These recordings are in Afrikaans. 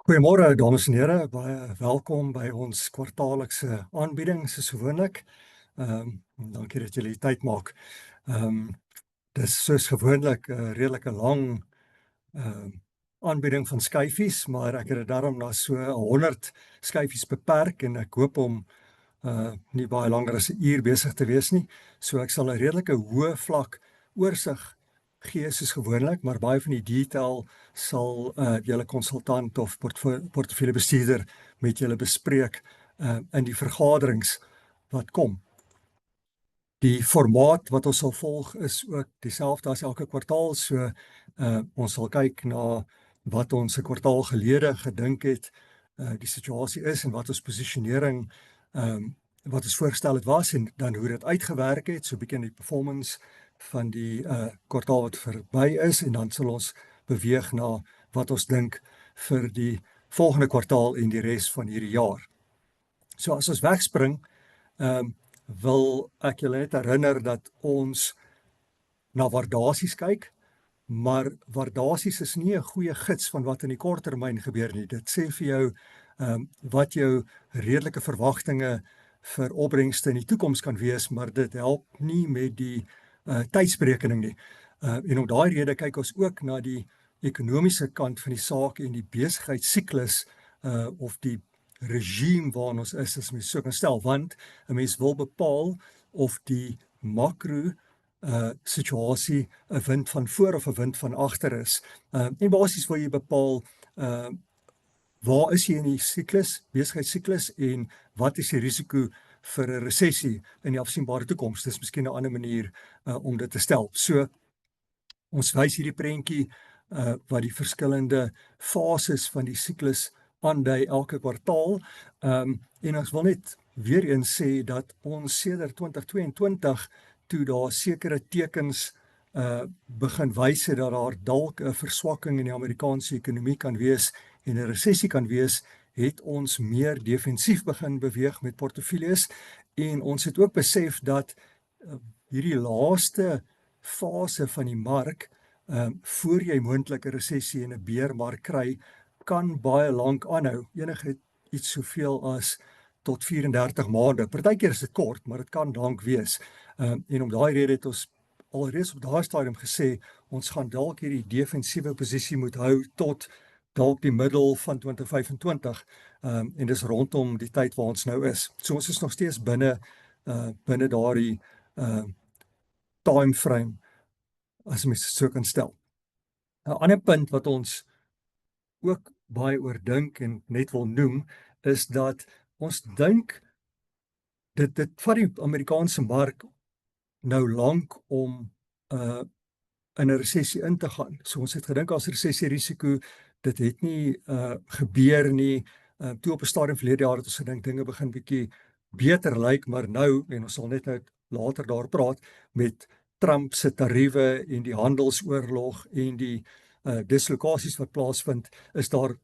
Goeiemôre dames en here, baie welkom by ons kwartaallikse aanbieding soos gewoonlik. Dankie dat julle die tyd maak. Dis soos gewoonlik 'n redelike lang aanbieding van skyfies, maar ek het dit daarom na so 100 skyfies beperk en ek hoop om nie baie langer as 'n uur besig te wees nie. So ek sal 'n redelike hoë vlak oorsig gee soos gewoonlik, maar baie van die detail sal julle konsultant of portefeuljebestuurder met julle bespreek in die vergaderings wat kom. Die formaat wat ons sal volg is ook dieselfde as elke kwartaal, so ons sal kyk na wat ons 'n kwartaal gelede gedink het, die situasie is en wat ons posisionering wat ons voorgestel het was en dan hoe dit uitgewerk het, so 'n bietjie in die performance van die kwartaal wat verby is en dan sal ons beweeg na wat ons dink vir die volgende kwartaal en die res van hierdie jaar. So as ons wegspring, wil ek julle net herinner dat ons na waardasies kyk, maar waardasies is nie 'n goeie gids van wat in die kort termyn gebeur nie. Dit sê vir jou wat jou redelike verwagtinge vir opbrengste in die toekoms kan wees, maar dit help nie met die tydsberekening nie. En om daai rede kyk ons ook na die ekonomiese kant van die saak en die besigheidssiklus of die regime waarin ons is, as mens so kan stel, want 'n mens wil bepaal of die makro situasie 'n wind van voor of 'n wind van agter is. En basies wil jy bepaal waar is jy in die siklus, besigheidssiklus, en wat is die risiko vir 'n resessie in die afsienbare toekoms? Dis miskien 'n ander manier om dit te stel. So, ons wys hierdie prentjie wat die verskillende fases van die siklus aandui elke kwartaal. En ons wil net weer eens sê dat ons sedert 2022, toe daar sekere tekens begin wys het dat daar dalk 'n verswakking in die Amerikaanse ekonomie kan wees en 'n resessie kan wees, het ons meer defensief begin beweeg met portefeuilles en ons het ook besef dat hierdie laaste fase van die mark, voor jy moontlike resessie en 'n beermark kry, kan baie lank aanhou. Enige iets soveel as tot 34 maande. Partykeer is dit kort, maar dit kan lank wees. En om daai rede het ons alreeds op daai stadium gesê, ons gaan dalk hierdie defensiewe posisie moet hou tot dalk die middel van 2025, en dis rondom die tyd waar ons nou is. So ons is nog steeds binne daardie time frame, as mens dit so kan stel. 'n ander punt wat ons ook baie oor dink en net wil noem, is dat ons dink dit vat die Amerikaanse mark nou lank om in 'n resessie in te gaan. So ons het gedink as resessie risiko, dit het nie gebeur nie. Toe op 'n stadium verlede jaar het ons gedink dinge begin bietjie beter lyk, maar nou, en ons sal net nou later daar praat, met Trump se tariewe en die handelsoorlog en die dislokasies wat plaasvind, is daar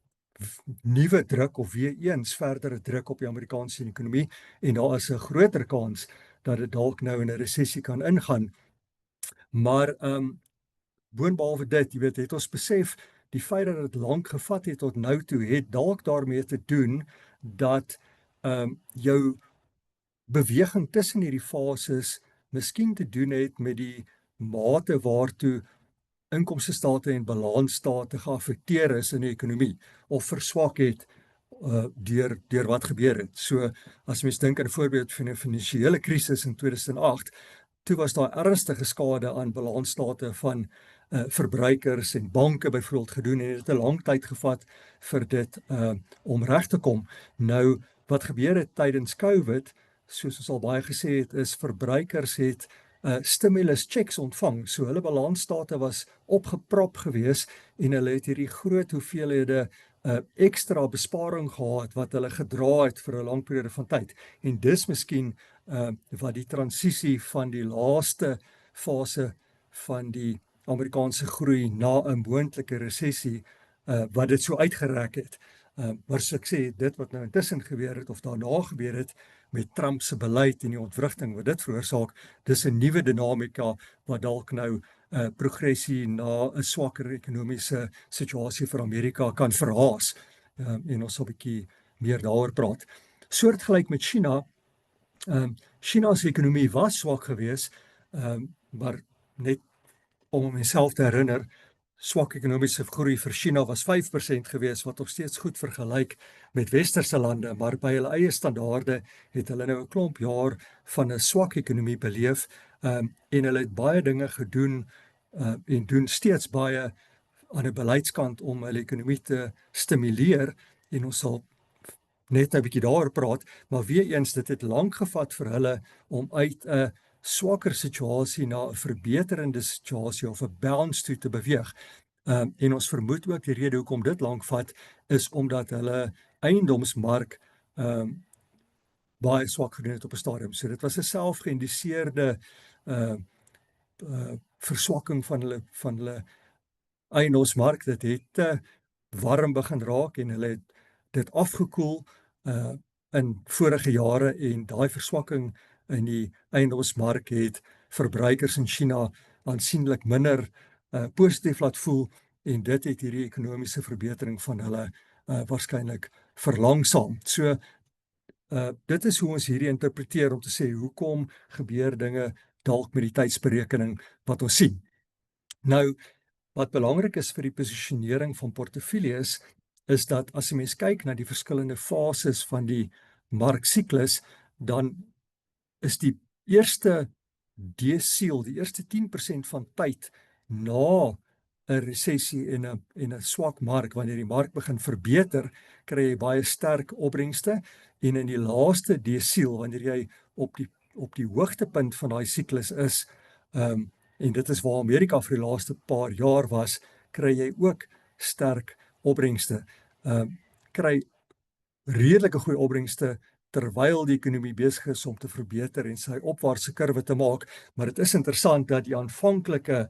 nuwe druk of weer eens verdere druk op die Amerikaanse ekonomie en daar is 'n groter kans dat dit dalk nou in 'n resessie kan ingaan. Maar boonbehalwe dit, jy weet, het ons besef die feit dat dit lank gevat het tot nou toe, het dalk daarmee te doen dat jou beweging tussen hierdie fases miskien te doen het met die mate waartoe inkomstestate en balansstate geaffekteer is in die ekonomie of verswak het deur wat gebeur het. So as mens dink aan 'n voorbeeld van 'n finansiële krisis in 2008, toe was daar ernstige skade aan balansstate van verbruikers en banke byvoorbeeld gedoen en dit het 'n lang tyd gevat vir dit om reg te kom. Nou wat gebeur het tydens COVID, soos ons al baie gesê het, is verbruikers het stimulus checks ontvang. So hulle balansstate was opgeprop gewees en hulle het hierdie groot hoeveelhede ekstra besparing gehad wat hulle gedra het vir 'n lang periode van tyd. En dis miskien wat die transisie van die laaste fase van die Amerikaanse groei na 'n moontlike resessie wat dit so uitgerek het. Maar soos ek sê, dit wat nou intussen gebeur het of daarna gebeur het met Trump se beleid en die ontwrigting wat dit veroorsaak, dis 'n nuwe dinamika wat dalk nou progressie na 'n swakker ekonomiese situasie vir Amerika kan verhaas. en ons sal 'n bietjie meer daaroor praat. Soortgelyk met China, China se ekonomie was swak geweest, maar net om myself te herinner, swak ekonomiese groei vir China was 5% geweest, wat nog steeds goed vergelyk met westerse lande, maar by hulle eie standaarde het hulle nou 'n klomp jaar van 'n swak ekonomie beleef, en hulle het baie dinge gedoen, en doen steeds baie aan 'n beleidskant om hulle ekonomie te stimuleer, en ons sal net 'n bietjie daaroor praat, maar weer eens, dit het lank gevat vir hulle om uit 'n swakker situasie na 'n verbeterende situasie of 'n bounce toe te beweeg. En ons vermoed ook die rede hoekom dit lank vat, is omdat hulle eiendomsmark baie swak gedoen het op 'n stadium. So dit was 'n selfgeïnduseerde verswakking van hulle eiendomsmark. Dit het warm begin raak en hulle het dit afgekoel in vorige jare, en daai verswakking in die eiendomsmark het verbruikers in China aansienlik minder positief laat voel, en dit het hierdie ekonomiese verbetering van hulle waarskynlik verlangsaam. So dit is hoe ons hierdie interpreteer om te sê hoekom gebeur dinge dalk met die tydsberekening wat ons sien. Nou, wat belangrik is vir die posisionering van portefeuilles, is dat as 'n mens kyk na die verskillende fases van die marksiklus, dan is die eerste desiel, die eerste 10% van tyd na 'n resessie en 'n swak mark, wanneer die mark begin verbeter, kry jy baie sterk opbrengste, en in die laaste desiel, wanneer jy op die hoogtepunt van daai siklus is, en dit is waar Amerika vir die laaste paar jaar was, kry jy ook sterk opbrengste. Kry redelike goeie opbrengste terwyl die ekonomie besig is om te verbeter en sy opwaartse kurwe te maak, maar dit is interessant dat die aanvanklike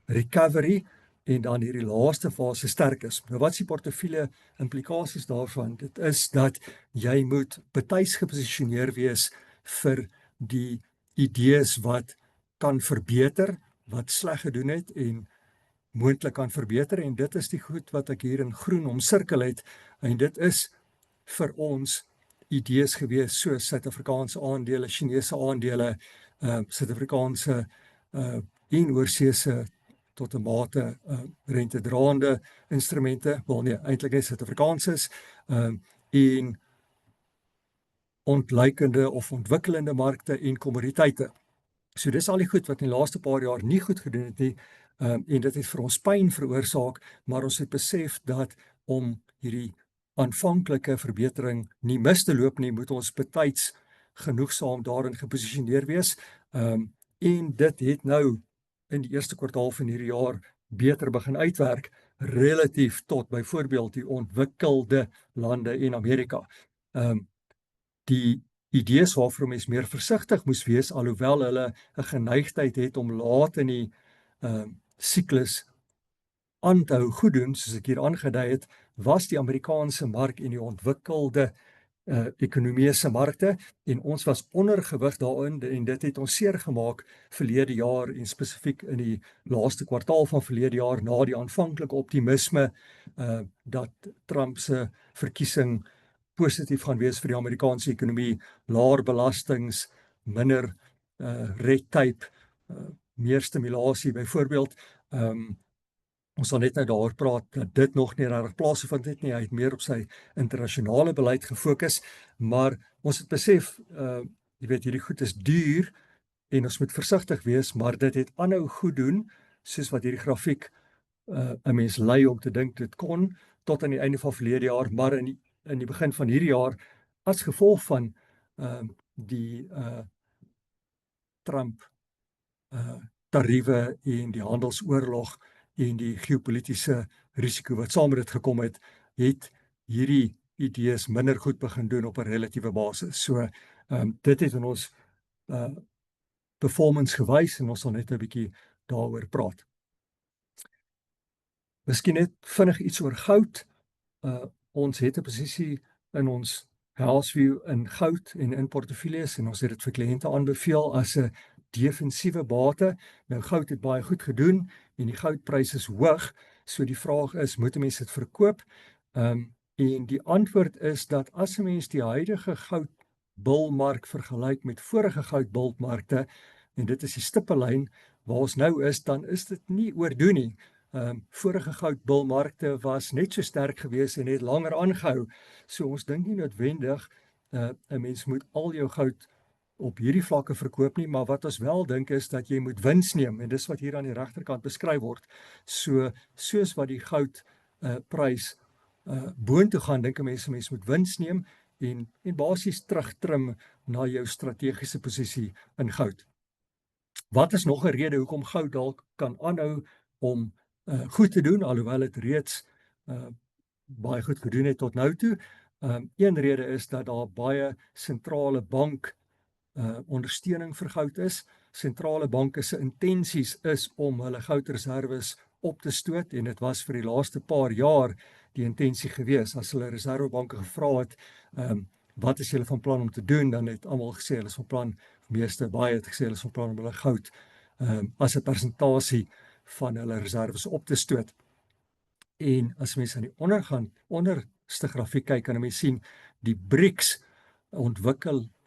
recovery en dan hierdie laaste fase sterk is. Nou, wat is die portefeulje implikasies daarvan? Dit is dat jy moet betyds geposisioneer wees vir die idees wat kan verbeter, wat sleg gedoen het en moontlik kan verbeter, en dit is die goed wat ek hier in groen omsirkel het, en dit is vir ons idees gewees soos Suid-Afrikaanse aandele, Chinese aandele, Suid-Afrikaanse en oorseese tot 'n mate rentedraande instrumente, wel nee, eintlik net Suid-Afrikaanse is, en ontluikende of ontwikkelende markte en kommoditeite. So dis al die goed wat in die laaste paar jaar nie goed gedoen het nie, en dit het vir ons pyn veroorsaak, maar ons het besef dat om hierdie aanvanklike verbetering nie mis te loop nie, moet ons betyds genoegsaam daarin geposisioneer wees, en dit het nou in die eerste kwartaal van hierdie jaar beter begin uitwerk, relatief tot byvoorbeeld die ontwikkelde lande en Amerika. Die idees waarvoor mens meer versigtig moes wees, alhoewel hulle 'n geneigtheid het om laat in die siklus aan te hou goed doen, soos ek hier aangedui het, was die Amerikaanse mark en die ontwikkelde ekonomiese markte, en ons was ondergewig daarin, en dit het ons seer gemaak verlede jaar, en spesifiek in die laaste kwartaal van verlede jaar, na die aanvanklike optimisme dat Trump se verkiesing positief gaan wees vir die Amerikaanse ekonomie, laer belastings, minder red tape, meer stimulasie byvoorbeeld. Ons sal net nou daaroor praat dat dit nog nie regtig plaasgevind het nie. Hy het meer op sy internasionale beleid gefokus, maar ons het besef, jy weet, hierdie goed is duur en ons moet versigtig wees, maar dit het aanhou goed doen, soos wat hierdie grafiek 'n mens lei om te dink dit kon, tot aan die einde van verlede jaar, maar in die begin van hierdie jaar, as gevolg van die Trump tariewe en die handelsoorlog en die geopolitiese risiko wat saam met dit gekom het, het hierdie idees minder goed begin doen op 'n relatiewe basis. So dit het in ons performance gewys, en ons sal net 'n bietjie daaroor praat. Miskien net vinnig iets oor goud. Ons het 'n posisie in ons Houseview in goud en in portefeuilles, en ons het dit vir kliënte aanbeveel as 'n defensiewe bate. Nou, goud het baie goed gedoen en die goudprys is hoog, so die vraag is, moet 'n mens dit verkoop? En die antwoord is dat as 'n mens die huidige goudbulmark vergelyk met vorige goudbulmarkte, en dit is die stippellyn waar ons nou is, dan is dit nie oordoen nie. Vorige goudbulmarkte was net so sterk geweest en het langer aangehou. So ons dink nie noodwendig 'n mens moet al jou goud op hierdie vlakke verkoop nie, maar wat ons wel dink is dat jy moet wins neem, en dis wat hier aan die regterkant beskryf word. Soos wat die goud prys boontoe gaan, dink 'n mens moet wins neem en basies terugtrim na jou strategiese posisie in goud. Wat is nog 'n rede hoekom goud dalk kan aanhou om goed te doen, alhoewel dit reeds baie goed gedoen het tot nou toe? Een rede is dat daar baie sentrale bank ondersteuning vir goud is. Sentrale banke se intensies is om hulle goudreserwes op te stoot, en dit was vir die laaste paar jaar die intensie gewees. As hulle reservebanke gevra het, wat is julle van plan om te doen, dan het almal gesê hulle is van plan, baie het gesê hulle is van plan om hulle goud as 'n persentasie van hulle reserwes op te stoot. En as mens aan die onderste grafiek kyk, kan mens sien die BRICS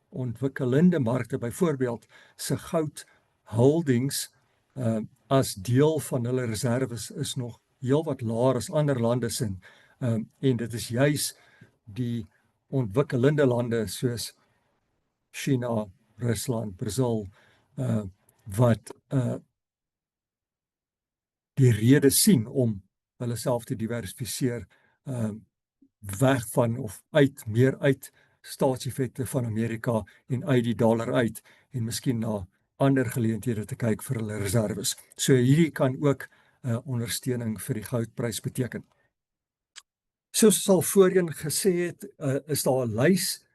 ontwikkelende markte byvoorbeeld se goud holdings as deel van hulle reserwes is nog heelwat laer as ander lande se. En dit is juis die ontwikkelende lande soos China, Rusland, Brazil wat die rede sien om hulle self te diversifiseer weg van of meer uit staatseffekte van Amerika en uit die dollar uit, en miskien na ander geleenthede te kyk vir hulle reserwes. So hierdie kan ook ondersteuning vir die goudprys beteken. Soos ons al voorheen gesê het, is daar 'n lys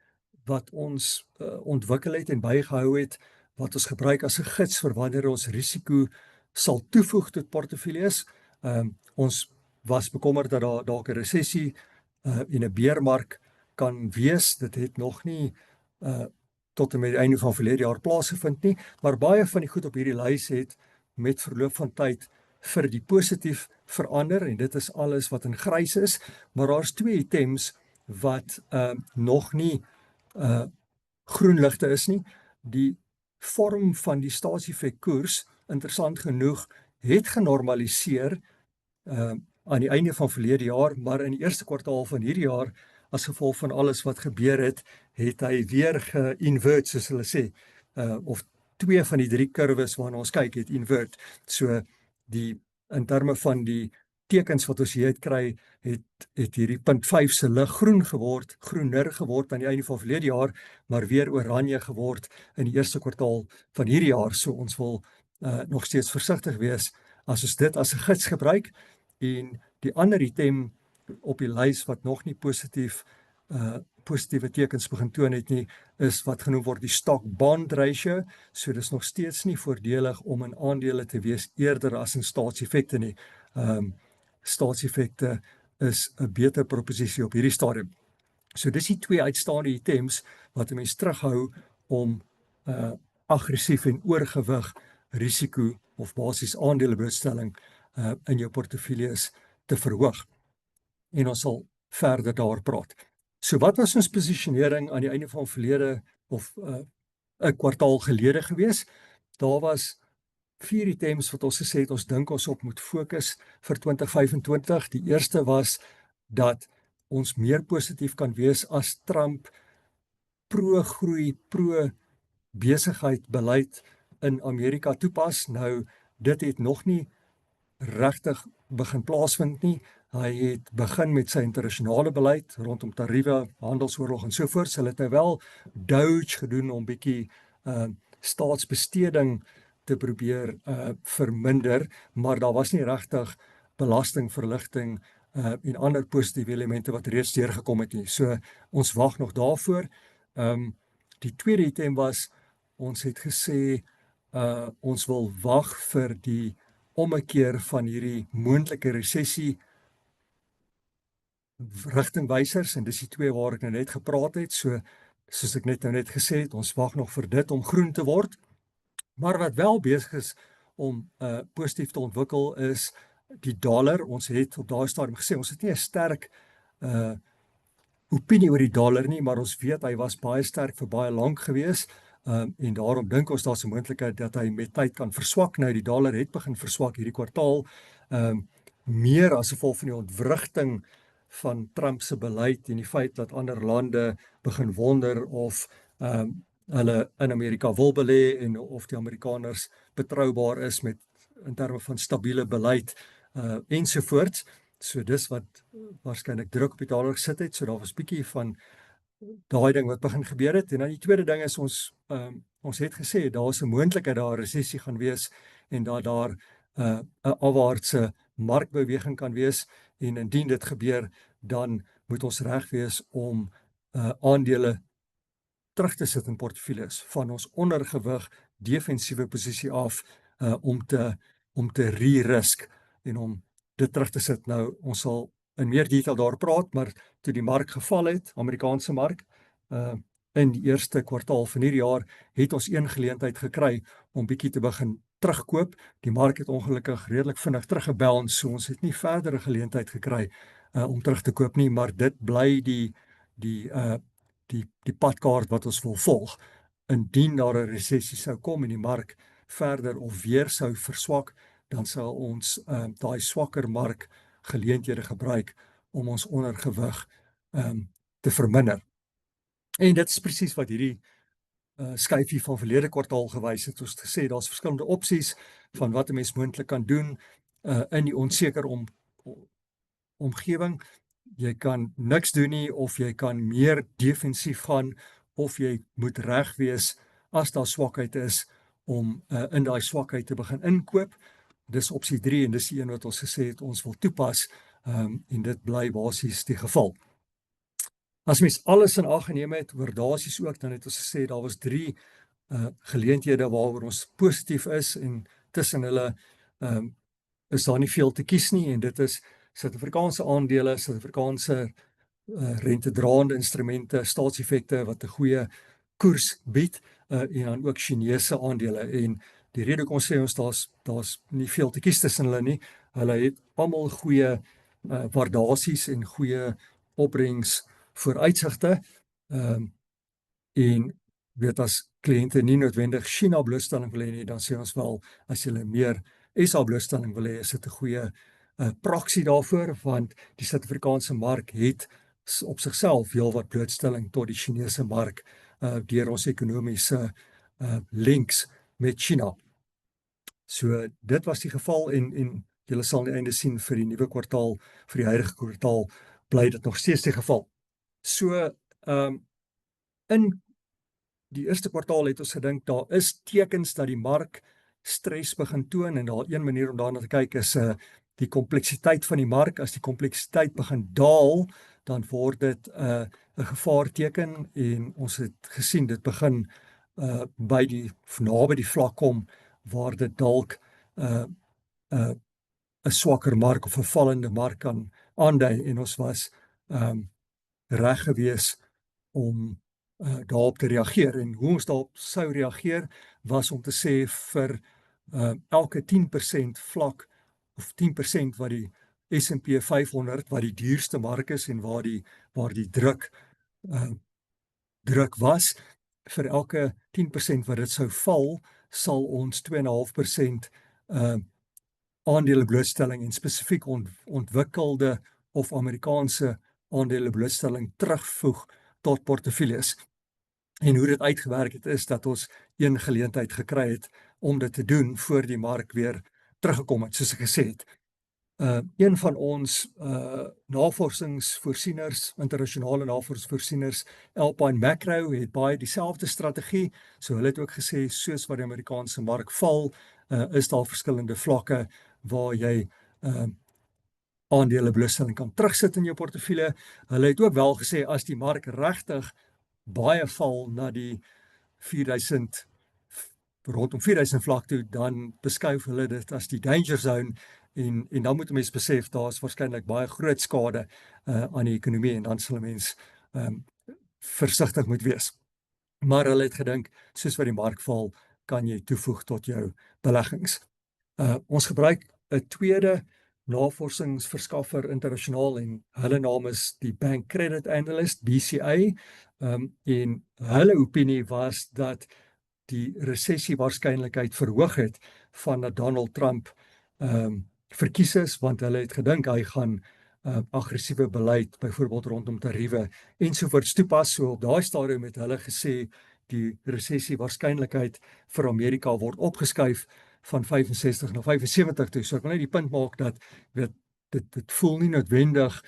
wat ons ontwikkel het en bygehou het, wat ons gebruik as 'n gids vir wanneer ons risiko sal toevoeg tot portefeuilles. Ons was bekommerd dat daar dalk 'n resessie en 'n beermark kan wees. Dit het nog nie tot en met die einde van verlede jaar plaasgevind nie, maar baie van die goed op hierdie lys het met verloop van tyd vir die positief verander, en dit is alles wat in grys is, maar daar's 2 items wat nog nie groen ligte is nie. Die vorm van die staatseffekkoers, interessant genoeg, het genormaliseer aan die einde van verlede jaar, maar in die eerste kwartaal van hierdie jaar, as gevolg van alles wat gebeur het, het hy weer ge-invert, soos hulle sê, of 2 van die 3 kurwes waarna ons kyk het invert. So in terme van die tekens wat ons hier uitkry, het hierdie punt 5 se lig groener geword aan die einde van verlede jaar, maar weer oranje geword in die eerste kwartaal van hierdie jaar. So ons wil nog steeds versigtig wees as ons dit as 'n gids gebruik. En die ander item op die lys wat nog nie positiewe tekens begin toon het nie, is wat genoem word die stock-bond ratio. So dis nog steeds nie voordelig om in aandele te wees eerder as in staatseffekte nie. Staatseffekte is 'n beter proposisie op hierdie stadium. So dis die 2 uitstaande items wat 'n mens terughou om aggressief en oorgewig risiko of basies aandeleblootstelling in jou portefeuilles te verhoog. En ons sal verder daar praat. So wat was ons posisionering aan die einde van verlede of 'n kwartaal gelede gewees? Daar was 4 items wat ons gesê het ons dink ons op moet fokus vir 2025. Die eerste was dat ons meer positief kan wees as Trump pro-groei, pro-besigheid beleid in Amerika toepas. Nou, dit het nog nie regtig begin plaasvind nie. Hy het begin met sy internasionale beleid rondom tariewe, handelsoorlog en so voort. Hulle het nou wel Doge gedoen om bietjie staatsbesteding te probeer verminder, maar daar was nie regtig belastingverligting en ander positiewe elemente wat reeds deurgekom het nie. So ons wag nog daarvoor. Die tweede item was, ons het gesê ons wil wag vir die ommekeer van hierdie moontlike resessie rigtingwysers, en dis die 2 waar ek nou net gepraat het. So soos ek net gesê het, ons wag nog vir dit om groen te word. Maar wat wel besig is om positief te ontwikkel is die dollar. Ons het op daai stadium gesê, ons het nie 'n sterk opinie oor die dollar nie, maar ons weet hy was baie sterk vir baie lank gewees, en daarom dink ons daar's 'n moontlikheid dat hy met tyd kan verswak. Nou die dollar het begin verswak hierdie kwartaal, meer as gevolg van die ontwrigting van Trump se beleid en die feit dat ander lande begin wonder of hulle in Amerika wil belê en of die Amerikaners betroubaar is met in terme van stabiele beleid ensovoorts. So dis wat waarskynlik druk op die dollar gesit het. So daar was bietjie van daai ding wat begin gebeur het. En dan die tweede ding is ons het gesê daar's 'n moontlikheid daar 'n resessie gaan wees en dat daar 'n afwaartse markbeweging kan wees, en indien dit gebeur, dan moet ons reg wees om aandele terug te sit in portefeuilles van ons ondergewig defensiewe posisie af, om te re-risk en om dit terug te sit. Nou, ons sal in meer detail daar praat, maar toe die mark geval het, Amerikaanse mark, in die eerste kwartaal van hierdie jaar, het ons een geleentheid gekry om bietjie te begin terugkoop. Die mark het ongelukkig redelik vinnig teruggebouns, so ons het nie verdere geleentheid gekry om terug te koop nie, maar dit bly die padkaart wat ons wil volg. Indien daar 'n resessie sou kom en die mark verder of weer sou verswak, dan sal ons daai swakker mark geleenthede gebruik om ons ondergewig te verminder. En dit is presies wat hierdie skyfie van verlede kwartaal gewys het. Ons het gesê daar's verskillende opsies van wat 'n mens moontlik kan doen in die onseker omgewing. Jy kan niks doen nie, of jy kan meer defensief gaan, of jy moet reg wees as daar swakheid is om in daai swakheid te begin inkoop. Dis opsie 3 en dis die een wat ons gesê het ons wil toepas, en dit bly basies die geval. As mens alles in ag geneem het, waardasies ook, dan het ons gesê daar was 3 geleenthede waaroor ons positief is, en tussen hulle is daar nie veel te kies nie, en dit is Suid-Afrikaanse aandele, Suid-Afrikaanse rentedraende instrumente, staatseffekte wat 'n goeie koers bied, en dan ook Chinese aandele. En die rede hoekom ons sê daar's nie veel te kies tussen hulle nie, hulle het almal goeie waardasies en goeie opbrengs vooruitsigte, en weet as kliënte nie noodwendig China blootstelling wil hê nie, dan sê ons wel, as jy meer SA blootstelling wil hê, is dit 'n goeie proksie daarvoor, want die Suid-Afrikaanse mark het op sigself heelwat blootstelling tot die Chinese mark deur ons ekonomiese links met China. So dit was die geval, en julle sal aan die einde sien vir die nuwe kwartaal, vir die huidige kwartaal, bly dit nog steeds die geval. So in die eerste kwartaal het ons gedink daar is tekens dat die mark stres begin toon, en daar een manier om daarna te kyk is die kompleksiteit van die mark. As die kompleksiteit begin daal, dan word dit 'n gevaarteken, en ons het gesien dit begin naby die vlak kom waar dit dalk 'n swakker mark of 'n vallende mark kan aandui, en ons was reg gewees om daarop te reageer. En hoe ons daarop sou reageer was om te sê vir elke 10% vlak of 10% wat die S&P 500 wat die duurste mark is en waar die druk was, vir elke 10% wat dit sou val, sal ons 2,5% aandele blootstelling en spesifiek ontwikkelde of Amerikaanse aandele blootstelling terugvoeg tot portefeuilles. En hoe dit uitgewerk het is dat ons een geleentheid gekry het om dit te doen voor die mark weer teruggekom het, soos ek gesê het. Een van ons navorsingsvoorsieners, internasionale navorsingsvoorsieners, Alpine Macro, het baie dieselfde strategie. So hulle het ook gesê, soos wat die Amerikaanse mark val, is daar verskillende vlakke waar jy aandele blootstelling kan terugsit in jou portefeulje. Hulle het ook wel gesê, as die mark regtig baie val na die 4000, rondom 4000 vlak toe, dan beskuif hulle dit as die danger zone, en dan moet 'n mens besef, daar is waarskynlik baie groot skade aan die ekonomie, en dan sal 'n mens versigtig moet wees. Maar hulle het gedink, soos wat die mark val, kan jy toevoeg tot jou beleggings. Ons gebruik 'n tweede navorsingsverskaffer internasionaal en hulle naam is die Bank Credit Analyst, BCA, en hulle opinie was dat die resessie waarskynlikheid verhoog het vandat Donald Trump verkies is, want hulle het gedink hy gaan aggressiewe beleid, byvoorbeeld rondom tariewe ensovoorts toepas. So op daai stadium het hulle gesê die resessie waarskynlikheid vir Amerika word opgeskuif van 65 na 75 toe. So ek wil net die punt maak dat dit voel nie noodwendig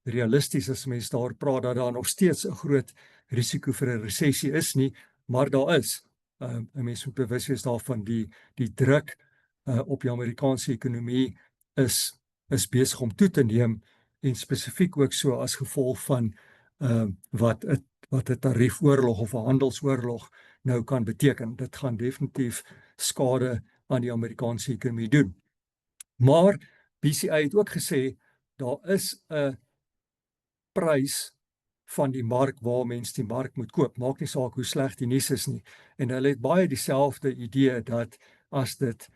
realisties as mense daar praat dat daar nog steeds 'n groot risiko vir 'n resessie is nie, maar daar is. 'n Mens moet bewus wees daarvan die druk op die Amerikaanse ekonomie is besig om toe te neem en spesifiek ook so as gevolg van wat 'n tariefoorlog of 'n handelsoorlog nou kan beteken. Dit gaan definitief skade aan die Amerikaanse ekonomie doen. Maar BCA het ook gesê daar is 'n prys van die mark waar mens die mark moet koop. Maak nie saak hoe sleg die nuus is nie. En hulle het baie dieselfde idee dat as dit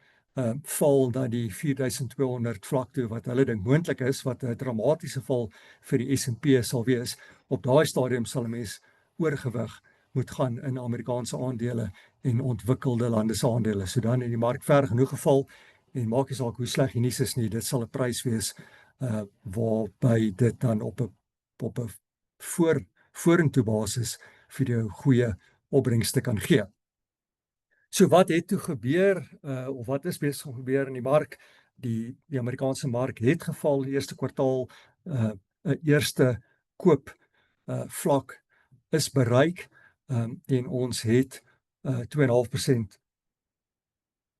val na die 4200 vlak toe wat hulle dink moontlik is, wat 'n dramatiese val vir die S&P sal wees, op daai stadium sal 'n mens oorgewig moet gaan in Amerikaanse aandele en ontwikkelde lande se aandele. So dan in die mark ver genoeg geval en maak nie saak hoe sleg die nuus is nie, dit sal 'n prys wees waarby dit dan op 'n vorentoe basis vir jou goeie opbrengste kan gee. So wat het toe gebeur, of wat is besig om gebeur in die mark? Die Amerikaanse mark het geval die eerste kwartaal, 'n eerste koop vlak is bereik, en ons het 2,5%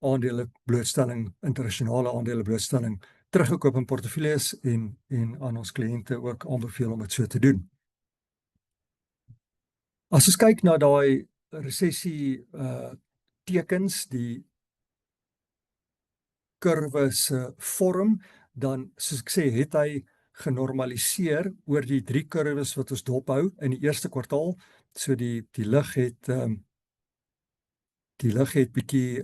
aandele blootstelling, internasionale aandele blootstelling teruggekoop in portefeuilles en aan ons kliënte ook aanbeveel om dit so te doen. As ons kyk na daai resessie tekens, die kurwe se vorm, dan soos ek sê, het hy genormaliseer oor die 3 kurwes wat ons dophou in die eerste kwartaal. So die lig het bietjie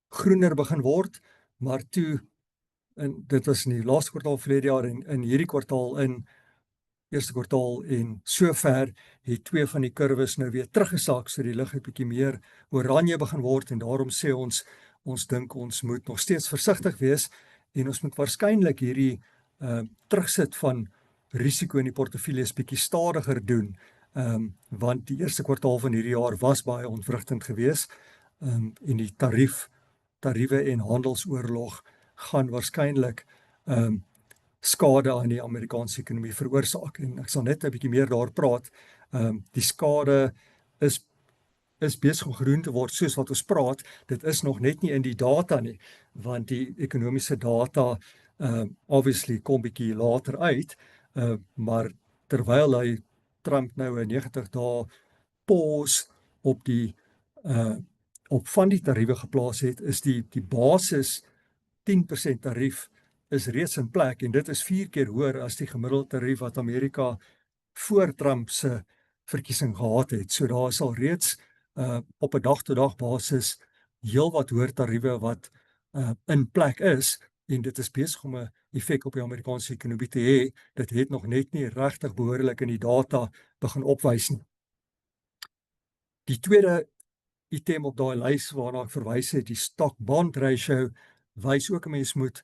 groener begin word, maar toe dit was in die laaste kwartaal verlede jaar en in hierdie kwartaal eerste kwartaal en sover het 2 van die kurwes nou weer teruggesak, so die lig het bietjie meer oranje begin word en daarom sê ons dink ons moet nog steeds versigtig wees en ons moet waarskynlik hierdie terugsit van risiko in die portefeuilles bietjie stadiger doen, want die eerste kwartaal van hierdie jaar was baie ontwrigtend geweest, en die tariewe en handelsoorlog gaan waarskynlik skade aan die Amerikaanse ekonomie veroorsaak en ek sal net 'n bietjie meer daar praat. Die skade is besig om gedoen te word soos wat ons praat. Dit is nog net nie in die data nie, want die ekonomiese data obviously kom bietjie later uit, maar terwyl hy Trump nou 'n 90 dae pause op van die tariewe geplaas het, is die basis 10% tarief is reeds in plek en dit is 4 keer hoër as die gemiddelde tarief wat Amerika voor Trump se verkiesing gehad het. So daar is al reeds op 'n dag-tot-dag basis heelwat hoër tariewe wat in plek is en dit is besig om 'n effek op die Amerikaanse ekonomie te hê. Dit het nog net nie regtig behoorlik in die data begin opwys nie. Die tweede item op daai lys waarna ek verwys het, die stock-bond ratio, wys ook 'n mens moet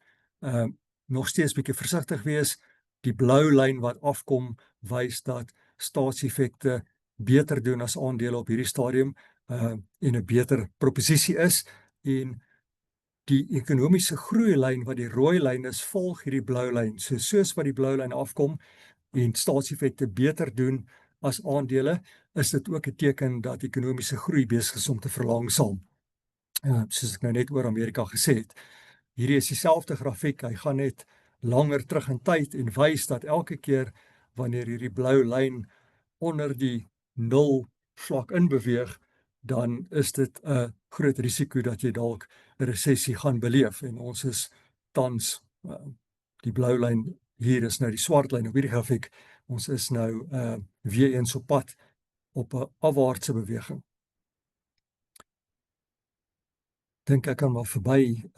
nog steeds bietjie versigtig wees. Die blou lyn wat afkom wys dat staatseffekte beter doen as aandele op hierdie stadium en 'n beter proposisie is en die ekonomiese groeilyn wat die rooi lyn is, volg hierdie blou lyn. So soos wat die blou lyn afkom en staatseffekte beter doen as aandele, is dit ook 'n teken dat ekonomiese groei besig is om te verlangsaam. Soos ek nou net oor Amerika gesê het. Hierdie is dieselfde grafiek, hy gaan net langer terug in tyd en wys dat elke keer wanneer hierdie blou lyn onder die 0 vlak inbeweeg, dan is dit 'n groot risiko dat jy dalk 'n resessie gaan beleef en ons is tans die blou lyn hier is nou die swart lyn op hierdie grafiek. Ons is nou weer eens op pad op 'n afwaartse beweging. Dink ek kan maar verby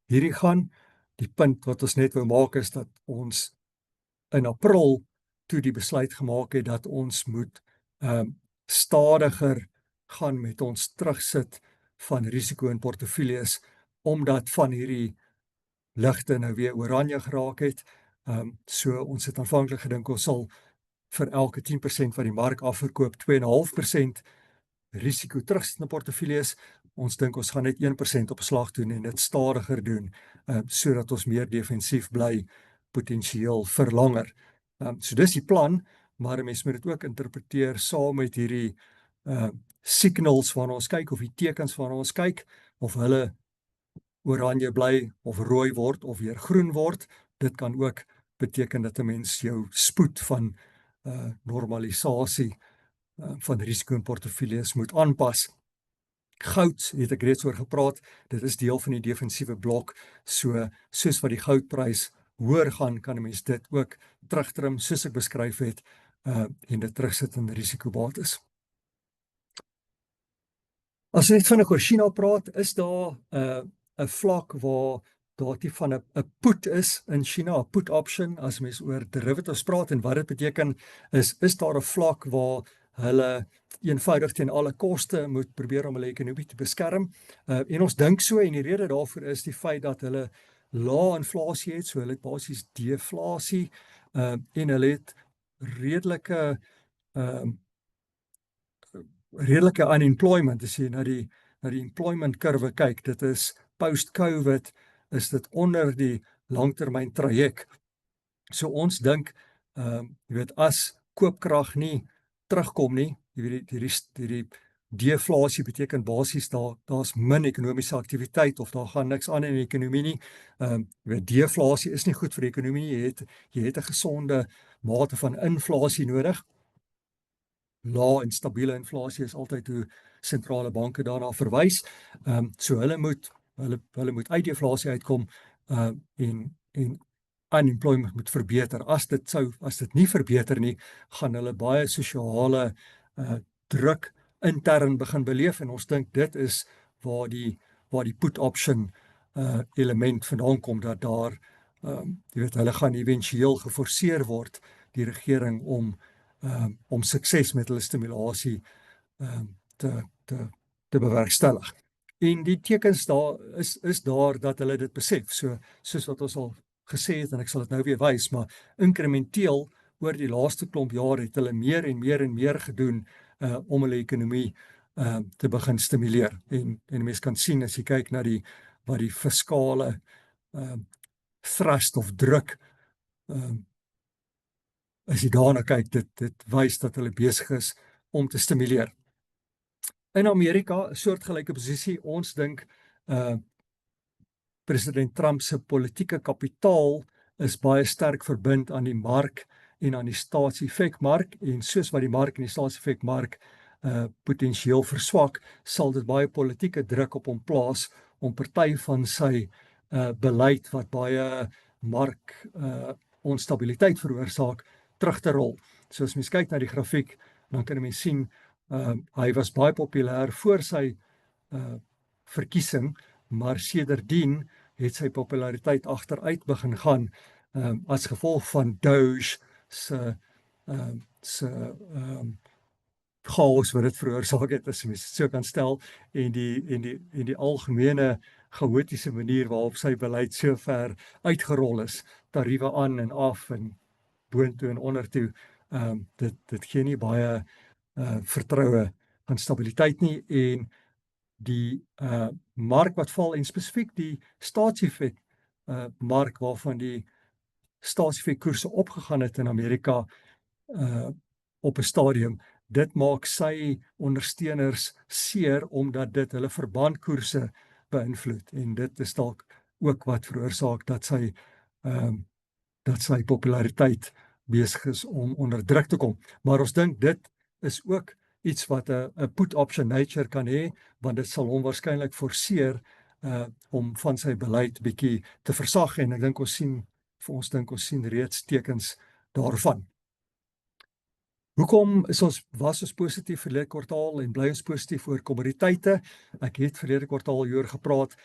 hierdie gaan. die punt wat ons net wou maak is dat ons in April toe die besluit gemaak het dat ons moet stadiger gaan met ons terugsit van risiko in portefeuilles, omdat van hierdie ligte nou weer oranje geraak het. So ons het aanvanklik gedink ons sal vir elke 10% van die mark afverkoop 2,5% risiko terugsit in portefeuilles. Ons dink ons gaan net 1% op 'n slag doen en dit stadiger doen, sodat ons meer defensief bly, potensieel verlanger. So dis die plan, maar 'n mens moet dit ook interpreteer saam met hierdie signals waarna ons kyk, of die tekens waarna ons kyk, of hulle oranje bly, of rooi word, of weer groen word. Dit kan ook beteken dat 'n mens jou spoed van normalisasie van risiko in portefeuilles moet aanpas. Goud het ek reeds oor gepraat, dit is deel van die defensiewe blok, soos wat die goudprys hoër gaan, kan 'n mens dit ook terugtrim, soos ek beskryf het, en dit terugsit in risikobates. As jy net vinnig oor China praat, is daar 'n vlak waar daar tipe van 'n put is in China, 'n put option, as mens oor derivatives praat, en wat dit beteken is daar 'n vlak waar hulle eenvoudig teen alle koste moet probeer om hulle ekonomie te beskerm. En ons dink so, en die rede daarvoor is die feit dat hulle lae inflasie het, so hulle het basies deflasie, en hulle het redelike unemployment. As jy na die employment kurwe kyk, dit is post-COVID, is dit onder die langtermyn traject. So ons dink, as koopkrag nie terugkom nie, hierdie deflasie beteken basies daar's min ekonomiese aktiwiteit, of daar gaan niks aan in die ekonomie nie. Deflasie is nie goed vir die ekonomie nie. Jy het 'n gesonde mate van inflasie nodig. Lae en stabiele inflasie is altyd hoe sentrale banke daarna verwys. So hulle moet uit deflasie uitkom, en unemployment moet verbeter. As dit nie verbeter nie, gaan hulle baie sosiale druk intern begin beleef, en ons dink dit is waar die put option element vandaan kom, dat daar, hulle gaan éventueel geforseer word, die regering, om sukses met hulle stimulasie te bewerkstellig. En die tekens daar is daar dat hulle dit besef, soos wat ons al gesê het, en ek sal dit nou weer wys, maar inkrementeel oor die laaste klomp jaar het hulle meer en meer gedoen om hulle ekonomie te begin stimuleer. En mens kan sien, as jy kyk na wat die fiskale thrust of druk, as jy daarna kyk, dit wys dat hulle besig is om te stimuleer. In Amerika, 'n soortgelyke posisie, ons dink president Trump se politieke kapitaal is baie sterk verbind aan die mark en aan die staatseffekmark, en soos wat die mark en die staatseffekmark potensieel verswak, sal dit baie politieke druk op hom plaas om party van sy beleid wat baie mark onstabiliteit veroorsaak, terug te rol. So as mens kyk na die grafiek, dan kan mens sien, hy was baie populêr voor sy verkiesing, maar sedertdien het sy populariteit agteruit begin gaan, as gevolg van Doge se chaos wat dit veroorsaak het, as mens so kan stel, en die algemene chaotiese manier waarop sy beleid so ver uitgerol is, tariewe aan en af en boontoe en ondertoe, dit gee nie baie vertroue aan stabiliteit nie, en die mark wat val, en spesifiek die staatseffek mark waarvan die staatseffekkoerse opgegaan het in Amerika op 'n stadium, dit maak sy ondersteuners seer, omdat dit hulle verbandkoerse beïnvloed, en dit is dalk ook wat veroorsaak dat sy populariteit besig is om onder druk te kom. Maar ons dink dit is ook iets wat 'n put option nature kan hê, want dit sal hom waarskynlik forceer om van sy beleid bietjie te versag, en ek dink ons sien reeds tekens daarvan. Hoekom was ons positief verlede kwartaal en bly ons positief oor kommoditeite? Ek het verlede kwartaal hieroor gepraat.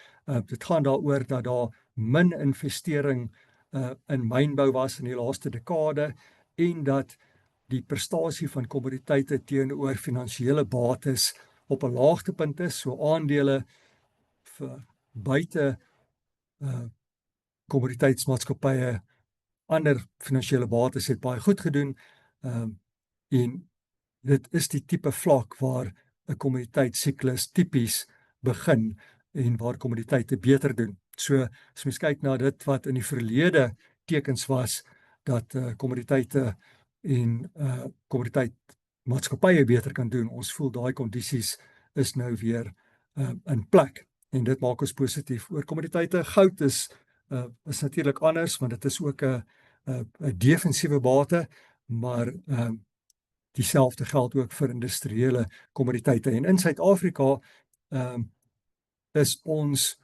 Dit gaan daaroor dat daar min investering in mynbou was in die laaste dekade en dat die prestasie van kommoditeite teenoor finansiële bates op 'n laagtepunt is, so aandele vir buite kommoditeitsmaatskappye, ander finansiële bates het baie goed gedoen, en dit is die tipe vlak waar 'n kommoditeitssiklus tipies begin en waar kommoditeite beter doen. So as mens kyk na dit wat in die verlede tekens was dat kommoditeite en kommoditeitmaatskappye beter kan doen, ons voel daai kondisies is nou weer in plek en dit maak ons positief oor kommoditeite. Goud is natuurlik anders want dit is ook 'n defensiewe bate, maar dieselfde geld ook vir industriële kommoditeite. En in Suid-Afrika is ons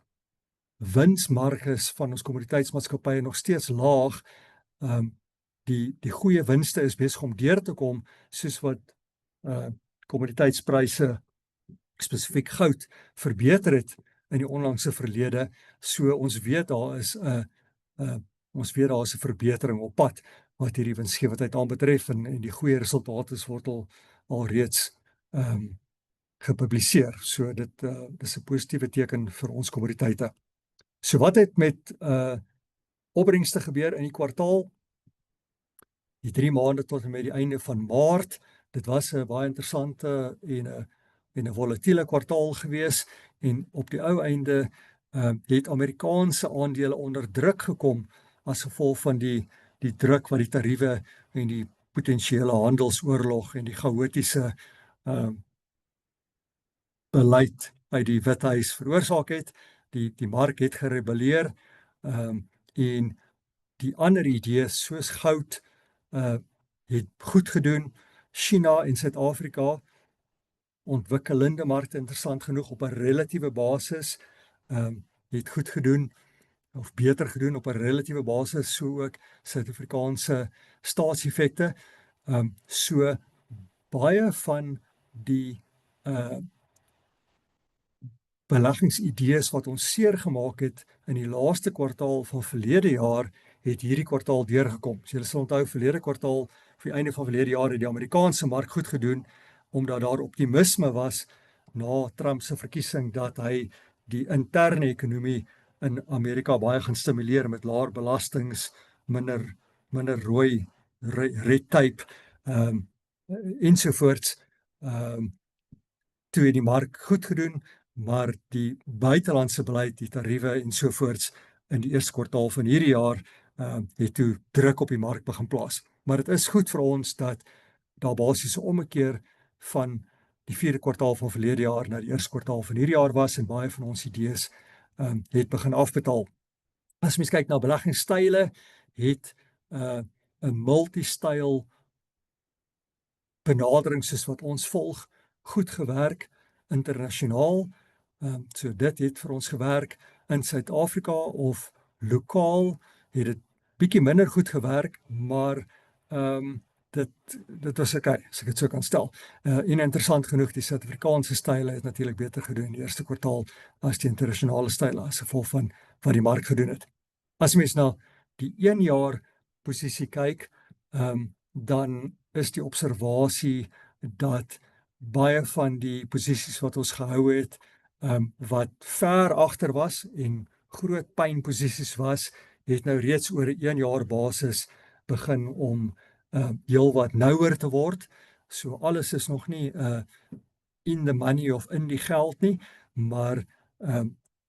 winsmarges van ons kommoditeitsmaatskappye nog steeds laag. Die goeie winste is besig om deur te kom, soos wat kommoditeitspryse, spesifiek goud, verbeter het in die onlangse verlede. So ons weet daar is 'n verbetering op pad wat hierdie winsgewendheid aanbetref en die goeie resultate word al reeds gepubliseer. So dit is 'n positiewe teken vir ons kommoditeite. So wat het met opbrengste gebeur in die kwartaal? Die 3 maande tot en met die einde van Maart. Dit was 'n baie interessante en 'n volatiele kwartaal gewees en op die ou einde het Amerikaanse aandele onder druk gekom as gevolg van die druk wat die tariewe en die potensiële handelsoorlog en die chaotiese beleid by die Withuis veroorsaak het. Die mark het gerebelleer en die ander idees soos goud het goed gedoen. China en Suid-Afrika, ontwikkelende markte interessant genoeg op 'n relatiewe basis, het goed gedoen of beter gedoen op 'n relatiewe basis, so ook Suid-Afrikaanse staatseffekte. So baie van die beleggingsidees wat ons seer gemaak het in die laaste kwartaal van verlede jaar, het hierdie kwartaal deurgekom. So julle sal onthou, verlede kwartaal, vir die einde van verlede jaar, het die Amerikaanse mark goed gedoen, omdat daar optimisme was na Trump se verkiesing dat hy die interne ekonomie in Amerika baie gaan stimuleer met laer belastings, minder rooi red tape, ensovoorts. Toe het die mark goed gedoen, maar die buitelandse beleid, die tariewe ensovoorts in die eerste kwartaal van hierdie jaar het toe druk op die mark begin plaas. Maar dit is goed vir ons dat daar basies 'n ommekeer van die 4de kwartaal van verlede jaar na die eerste kwartaal van hierdie jaar was en baie van ons idees het begin afbetaal. As mens kyk na beleggingsstyle, het 'n multi-styl benadering soos wat ons volg goed gewerk internasionaal. So dit het vir ons gewerk. In Suid-Afrika of lokaal het dit bietjie minder goed gewerk, maar dit was okay, as ek dit so kan stel. En interessant genoeg, die Suid-Afrikaanse style het natuurlik beter gedoen in die eerste kwartaal as die internasionale style as gevolg van wat die mark gedoen het. As mens na die 1 jaar posisie kyk, dan is die observasie dat baie van die posisies wat ons gehou het, wat ver agter was en groot pynposisies was, het nou reeds oor 'n 1 jaar basis begin om heel wat nouer te word. So alles is nog nie in the money of in die geld nie, maar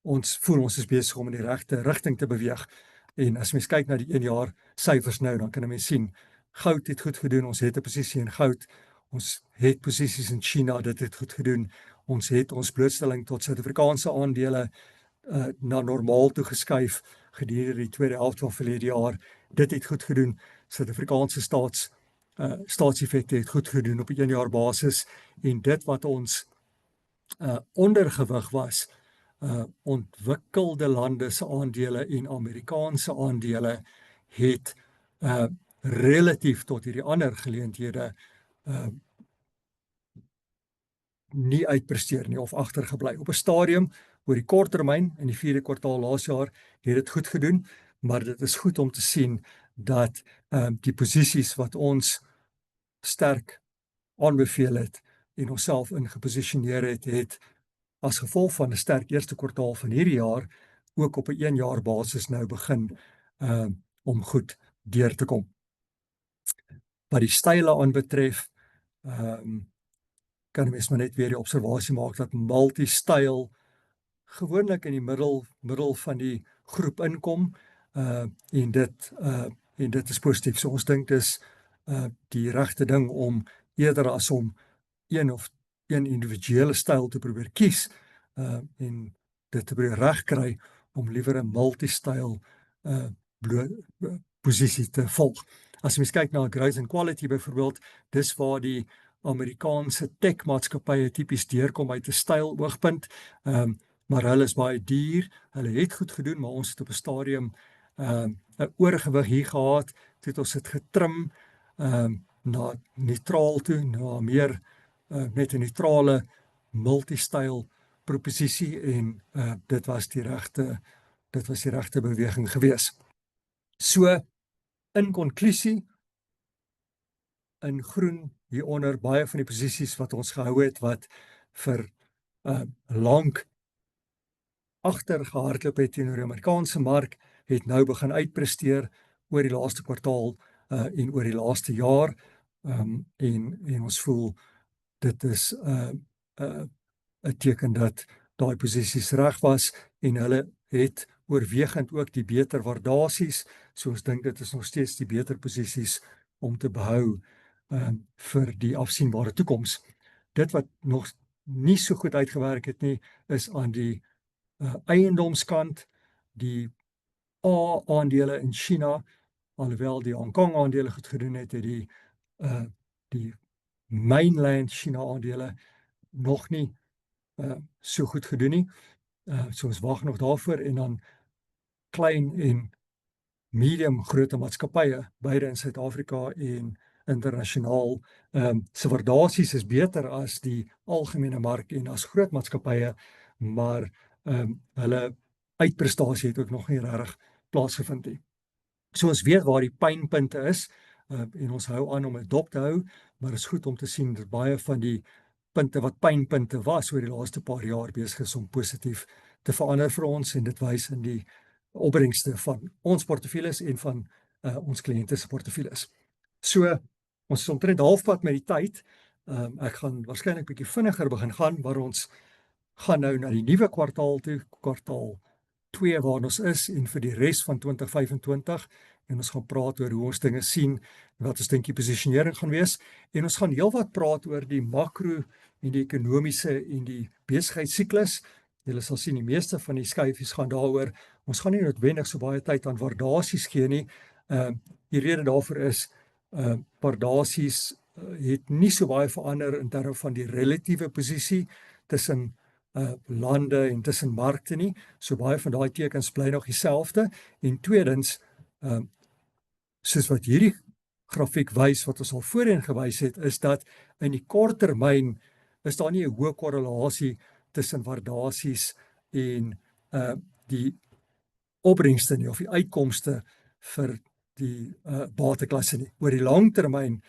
ons voel ons is besig om in die regte rigting te beweeg. En as mens kyk na die 1 jaar syfers nou, dan kan 'n mens sien, goud het goed gedoen, ons het 'n posisie in goud, ons het posisies in China, dit het goed gedoen, ons het ons blootstelling tot Suid-Afrikaanse aandele na normaal toe geskuif gedurende die tweede helfte van verlede jaar, dit het goed gedoen, Suid-Afrikaanse staatseffekte het goed gedoen op 'n 1 jaar basis, en dit wat ons ondergewig was, ontwikkelde lande se aandele en Amerikaanse aandele het relatief tot hierdie ander geleenthede nie uitpresteer nie of agtergebly. Op 'n stadium oor die kort termyn in die 4de kwartaal laas jaar het dit goed gedoen, maar dit is goed om te sien dat die posisies wat ons sterk aanbeveel het en onsself in geposisioneer het as gevolg van 'n sterk eerste kwartaal van hierdie jaar ook op 'n 1 jaar basis nou begin om goed deur te kom. Wat die style aanbetref, kan 'n mens maar net weer die observasie maak dat multi-style gewoonlik in die middel van die groep inkom en dit is positief. So ons dink dis die regte ding om eerder as om een individuele styl te probeer kies en dit te probeer regkry om liewer 'n multi-styl posisie te volg. As mens kyk na Grace and Quality byvoorbeeld, dis waar die Amerikaanse tech-maatskappye tipies deurkom uit 'n styl oogpunt, maar hulle is baie duur, hulle het goed gedoen, maar ons het op 'n stadium 'n oorgewig hier gehad, toe het ons dit getrim na neutraal toe, na meer net 'n neutrale multi-styl proposisie en dit was die regte beweging gewees. So in konklusie, in groen hieronder baie van die posisies wat ons gehou het wat vir lank agter gehardloop het teenoor die Amerikaanse mark, het nou begin uitpresteer oor die laaste kwartaal en oor die laaste jaar en ons voel dit is 'n teken dat daai posisies reg was en hulle het oorwegend ook die beter waardasies, so ons dink dit is nog steeds die beter posisies om te behou vir die afsienbare toekoms. Dit wat nog nie so goed uitgewerk het nie, is aan die eiendomskant, die A-aandele in China, alhoewel die Hong Kong aandele goed gedoen het, het die mainland China aandele nog nie so goed gedoen nie. So ons wag nog daarvoor en dan klein en medium grootte maatskappye, beide in Suid-Afrika en internasionaal, se waardasies is beter as die algemene mark en as groot maatskappye, maar hulle uitprestasie het ook nog nie regtig plaasgevind nie. So ons weet waar die pynpunte is en ons hou aan om dit dop te hou, maar is goed om te sien dat baie van die punte wat pynpunte was oor die laaste paar jaar besig is om positief te verander vir ons en dit wys in die opbrengste van ons portefeuilles en van ons kliënte se portefeuilles. So ons is omtrent halfpad met die tyd. Ek gaan waarskynlik bietjie vinniger begin gaan, maar ons gaan nou na die nuwe kwartaal toe, kwartaal 2 waar ons is en vir die res van 2025 en ons gaan praat oor hoe ons dinge sien, wat ons dink die posisionering gaan wees en ons gaan heelwat praat oor die makro en die ekonomiese en die besigheidssiklus. Julle sal sien die meeste van die skyfies gaan daaroor. Ons gaan nie noodwendig so baie tyd aan waardasies gee nie. Die rede daarvoor is waardasies het nie so baie verander in terme van die relatiewe posisie tussen lande en tussen markte nie. So baie van daai tekens bly nog dieselfde. En tweedens, soos wat hierdie grafiek wys, wat ons al voorheen gewys het, is dat in die kort termyn is daar nie 'n hoë korrelasie tussen waardasies en die opbrengste nie, of die uitkomste vir die bateklasse nie. Oor die lang termyn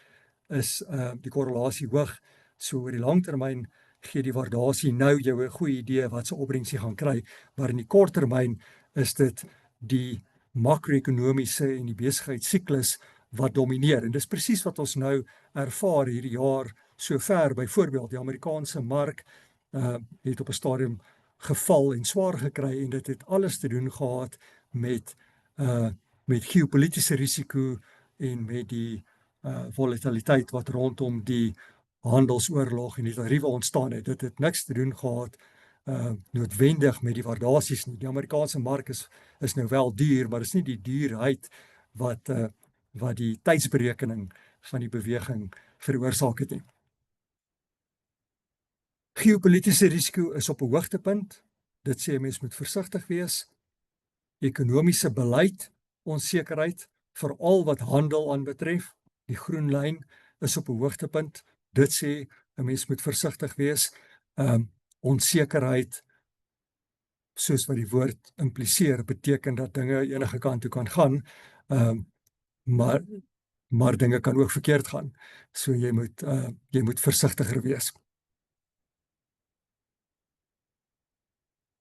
is die korrelasie hoog, so oor die lang termyn gee die waardasie nou jou 'n goeie idee wat se opbrengs jy gaan kry, maar in die kort termyn is dit die makro-ekonomiese en die besigheidssiklus wat domineer. En dis presies wat ons nou ervaar hierdie jaar sover. Byvoorbeeld, die Amerikaanse mark het op 'n stadium geval en swaar gekry en dit het alles te doen gehad met geopolitiese risiko en met die volatiliteit wat rondom die handelsoorlog en die tariewe ontstaan het. Dit het niks te doen gehad noodwendig met die waardasies nie. Die Amerikaanse mark is nou wel duur, maar is nie die duurheid wat die tydsberekening van die beweging veroorsaak het nie. Geopolitiese risiko is op 'n hoogtepunt. Dit sê mens moet versigtig wees. Ekonomiese beleid, onsekerheid, veral wat handel aanbetref, die groen lyn, is op 'n hoogtepunt. Dit sê 'n mens moet versigtig wees. Onsekerheid, soos wat die woord impliseer, beteken dat dinge enige kant toe kan gaan, um, maar maar dinge kan ook verkeerd gaan. So jy moet versigtiger wees.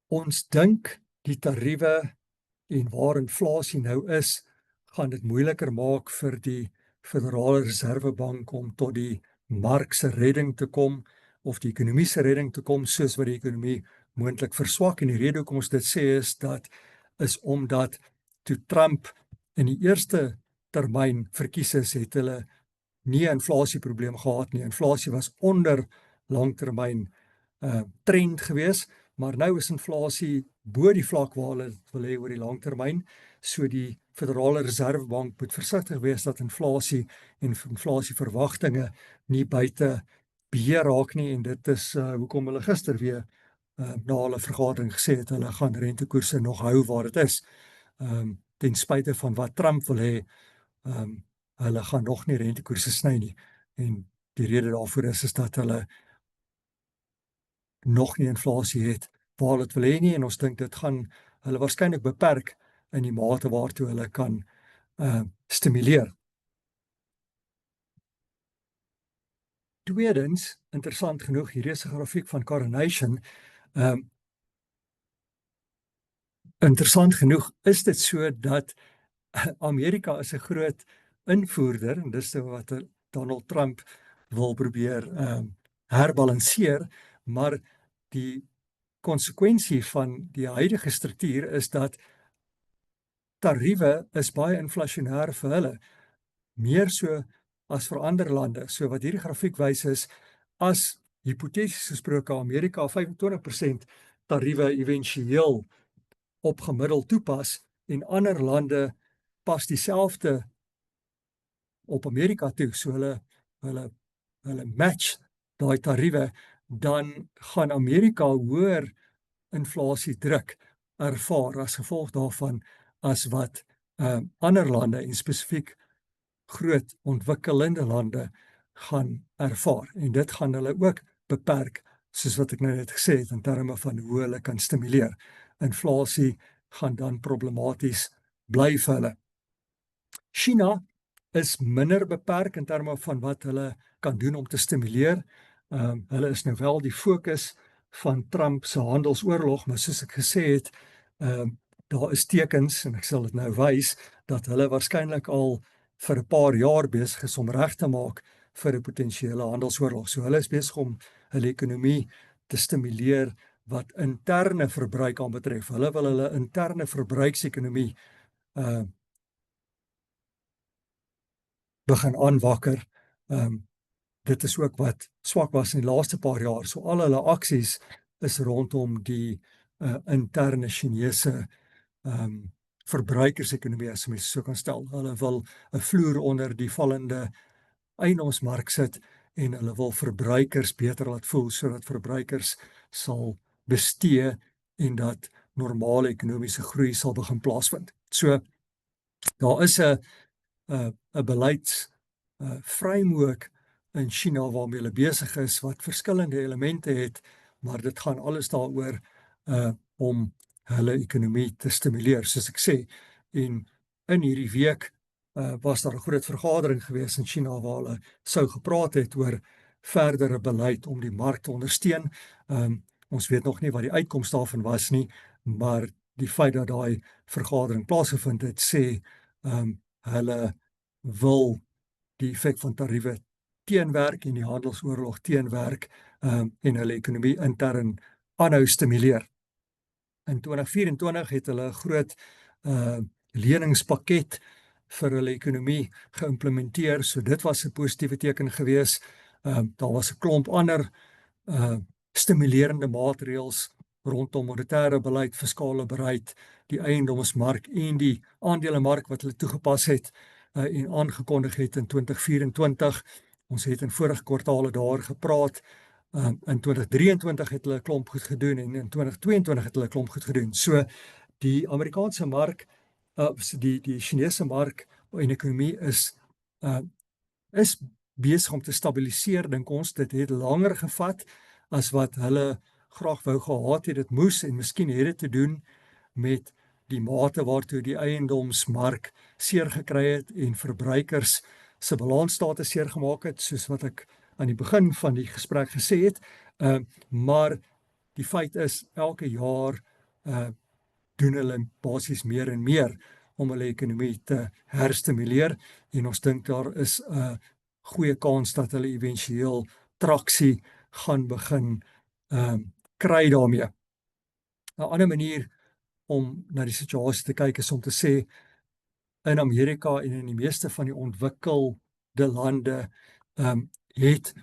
Ons dink die tariewe en waar inflasie nou is, gaan dit moeiliker maak vir die Federale Reservebank om tot die mark se redding te kom of die ekonomie se redding te kom, soos wat die ekonomie moontlik verswak. En die rede hoekom ons dit sê is omdat toe Trump in die eerste termyn verkies is, het hulle nie 'n inflasieprobleem gehad nie. Inflasie was onder langtermyn trend gewees, maar nou is inflasie bo die vlak waar hulle wil hê oor die langtermyn. So die Federale Reservebank moet versigtig wees dat inflasie en inflasieverwagtinge nie buite beheer raak nie, en dit is hoekom hulle gister weer na hulle vergadering gesê het hulle gaan rentekoerse nog hou waar dit is. Ten spyte van wat Trump wil hê, hulle gaan nog nie rentekoerse sny nie. En die rede daarvoor is dat hulle nog nie inflasie het waar hulle dit wil hê nie, en ons dink dit gaan hulle waarskynlik beperk in die mate waartoe hulle kan stimuleer. Tweedens, interessant genoeg, hier is 'n grafiek van Coronation. Interessant genoeg is dit so dat Amerika is 'n groot invoerder, en dis wat Donald Trump wil probeer herbalanseer, maar die konsekwensie van die huidige struktuur is dat tariewe is baie inflasionêr vir hulle, meer so as vir ander lande. So wat hierdie grafiek wys is, as hipoteties gesproke Amerika 25% tariewe éventueel op gemiddeld toepas en ander lande pas dieselfde op Amerika toe, so hulle match daai tariewe, dan gaan Amerika hoër inflasiedruk ervaar as gevolg daarvan as wat ander lande en spesifiek groot ontwikkelende lande gaan ervaar. En dit gaan hulle ook beperk, soos wat ek nou net gesê het, in terme van hoe hulle kan stimuleer. Inflasie gaan dan problematies bly vir hulle. China is minder beperk in terme van wat hulle kan doen om te stimuleer. Hulle is nou wel die fokus van Trump se handelsoorlog, maar soos ek gesê het, daar is tekens, en ek sal dit nou wys, dat hulle waarskynlik al vir 'n paar jaar besig is om reg te maak vir 'n potensiële handelsoorlog. So hulle is besig om hulle ekonomie te stimuleer wat interne verbruik aanbetref. Hulle wil hulle interne verbruiksekonomie begin aanwakker. Dit is ook wat swak was in die laaste paar jaar. So al hulle aksies is rondom die interne Chinese verbruikersekonomie, as mens so kan stel. Hulle wil 'n vloer onder die vallende eiendomsmark sit en hulle wil verbruikers beter laat voel, sodat verbruikers sal bestee en dat normale ekonomiese groei sal begin plaasvind. So daar is 'n beleids framework in China waarmee hulle besig is, wat verskillende elemente het, maar dit gaan alles daaroor om hulle ekonomie te stimuleer, soos ek sê. En in hierdie week was daar 'n groot vergadering gewees in China waar hulle sou gepraat het oor verdere beleid om die mark te ondersteun. Ons weet nog nie wat die uitkoms daarvan was nie, maar die feit dat daai vergadering plaasgevind het, sê hulle wil die effek van tariewe teenwerk en die handelsoorlog teenwerk en hulle ekonomie intern aanhou stimuleer. In 2024 het hulle 'n groot leningspakket vir hulle ekonomie geïmplementeer, so dit was 'n positiewe teken gewees. Daar was 'n klomp ander stimulerende maatreëls rondom monetêre beleid, fiskale beleid, die eiendomsmark en die aandelemark wat hulle toegepas het en aangekondig het in 2024. Ons het in vorige kwartale daar gepraat. In 2023 het hulle 'n klomp goed gedoen en in 2022 het hulle 'n klomp goed gedoen. So die Amerikaanse mark, die Chinese mark en ekonomie is besig om te stabiliseer, dink ons dit het langer gevat as wat hulle graag wou gehad het dit moes, en miskien het dit te doen met die mate waartoe die eiendomsmark seer gekry het en verbruikers se balansstate seer gemaak het, soos wat ek aan die begin van die gesprek gesê het. Maar die feit is, elke jaar doen hulle basies meer en meer om hulle ekonomie te herstimuleer, en ons dink daar is 'n goeie kans dat hulle éventueel traksie gaan begin kry daarmee. 'n Ander manier om na die situasie te kyk is om te sê, in Amerika en in die meeste van die ontwikkelde lande het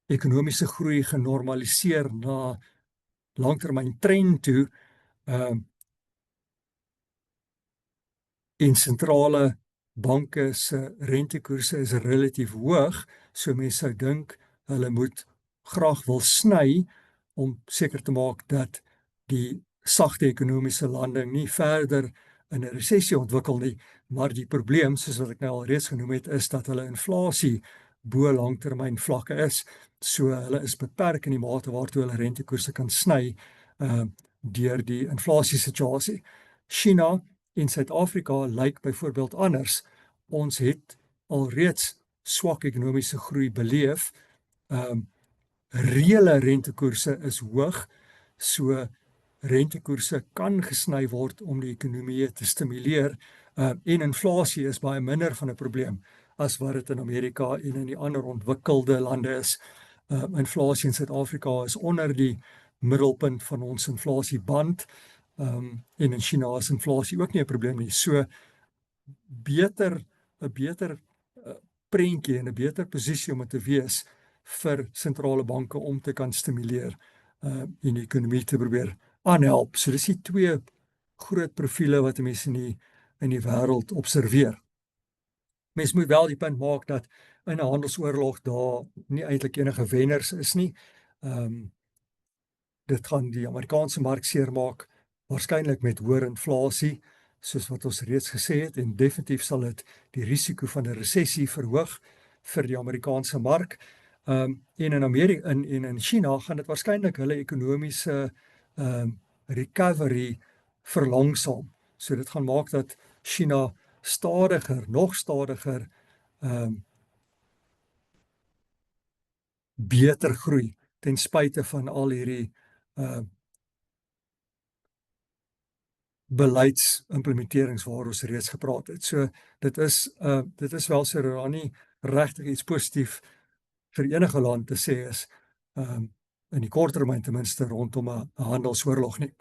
ekonomiese groei genormaliseer na langtermyn trend toe, en sentrale banke se rentekoerse is relatief hoog, so mense sou dink hulle moet graag wil sny om seker te maak dat die sagte ekonomiese landing nie verder in 'n resessie ontwikkel nie, maar die probleem, soos wat ek nou al reeds genoem het, is dat hulle inflasie bo langtermyn vlakke is. So hulle is beperk in die mate waartoe hulle rentekoerse kan sny deur die inflasiesituasie. China en Suid-Afrika lyk byvoorbeeld anders. Ons het alreeds swak ekonomiese groei beleef. Reële rentekoerse is hoog, so rentekoerse kan gesny word om die ekonomie te stimuleer, en inflasie is baie minder van 'n probleem as wat dit in Amerika en in die ander ontwikkelde lande is. Inflasie in Suid-Afrika is onder die middelpunt van ons inflasieband, en in China is inflasie ook nie 'n probleem nie. So 'n beter prentjie en 'n beter posisie om te wees vir sentrale banke om te kan stimuleer en die ekonomie te probeer aanhelp. So dis die twee groot profiele wat mense in die wêreld observeer. Mens moet wel die punt maak dat in 'n handelsoorlog daar nie eintlik enige wenners is nie. Dit gaan die Amerikaanse mark seermaak, waarskynlik met hoër inflasie, soos wat ons reeds gesê het, en definitief sal dit die risiko van 'n resessie verhoog vir die Amerikaanse mark. En in Amerika en in China gaan dit waarskynlik hulle ekonomiese recovery verlangsaam. So dit gaan maak dat China nog stadiger beter groei ten spyte van al hierdie beleidsimplementerings waar ons reeds gepraat het. So dit is wel so dat daar nie regtig iets positief vir enige land te sê is, in die kort termyn ten minste rondom 'n handelsoorlog nie.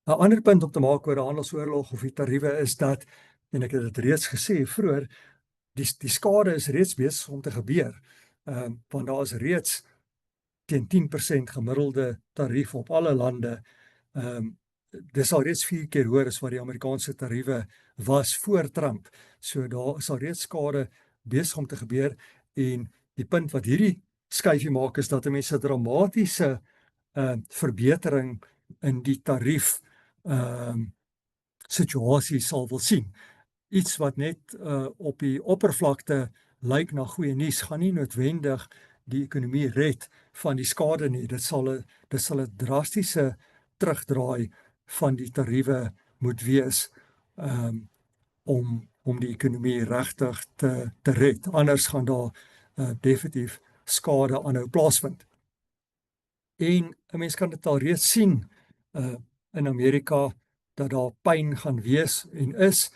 'n Ander punt om te maak oor 'n handelsoorlog of die tariewe is dat, en ek het dit reeds gesê vroeër, die skade is reeds besig om te gebeur, want daar is reeds teen 10% gemiddelde tarief op alle lande. Dis al reeds 4 keer hoër as wat die Amerikaanse tariewe was voor Trump. So daar is al reeds skade besig om te gebeur, en die punt wat hierdie skuifie maak is dat mense 'n dramatiese verbetering in die tarief situasie sal wil sien. Iets wat net op die oppervlakte lyk na goeie nuus, gaan nie noodwendig die ekonomie red van die skade nie. Dit sal 'n drastiese terugdraai van die tariewe moet wees om die ekonomie regtig te red. Anders gaan daar definitief skade aanhou plaasvind. En 'n mens kan dit al reeds sien in Amerika dat daar pyn gaan wees en is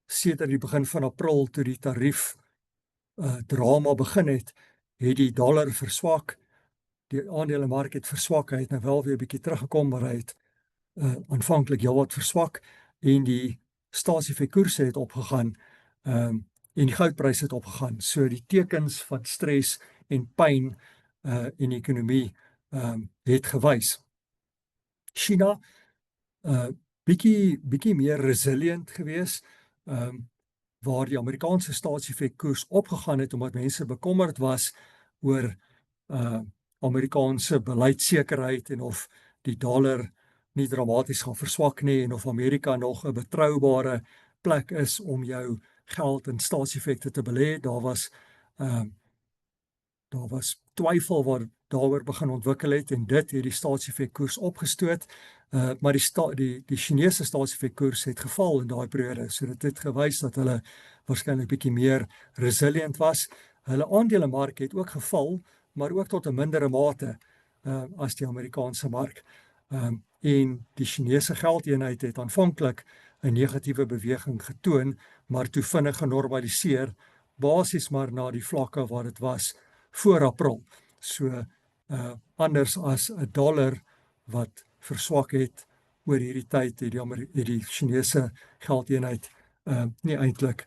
sedert die begin van April toe die tarief drama begin het die dollar verswak, die aandelemark het verswak, hy het nou wel weer 'n bietjie teruggekom, maar hy het aanvanklik heelwat verswak, en die stasieverkoerse het opgegaan, en die goudpryse het opgegaan. So die tekens van stres en pyn in die ekonomie het gewys. China bietjie meer resilient gewees, waar die Amerikaanse staatsefekkoers opgegaan het omdat mense bekommerd was oor Amerikaanse beleidsekerheid en of die dollar nie dramaties gaan verswak nie, en of Amerika nog 'n betroubare plek is om jou geld in staatseffekte te belê. Daar was Daar was twyfel wat daaroor begin ontwikkel het en dit het die staatsefekkoers opgestoot. Maar die Chinese staatsefekkoers het geval in daai periode. So dit het gewys dat hulle waarskynlik bietjie meer resilient was. Hulle aandelemark het ook geval, maar ook tot 'n mindere mate as die Amerikaanse mark. En die Chinese geldeenheid het aanvanklik 'n negatiewe beweging getoon, maar toe vinnig genormaliseer, basies maar na die vlakke waar dit was voor April. So anders as 'n dollar wat verswak het oor hierdie tyd, het die Chinese geldeenheid nie eintlik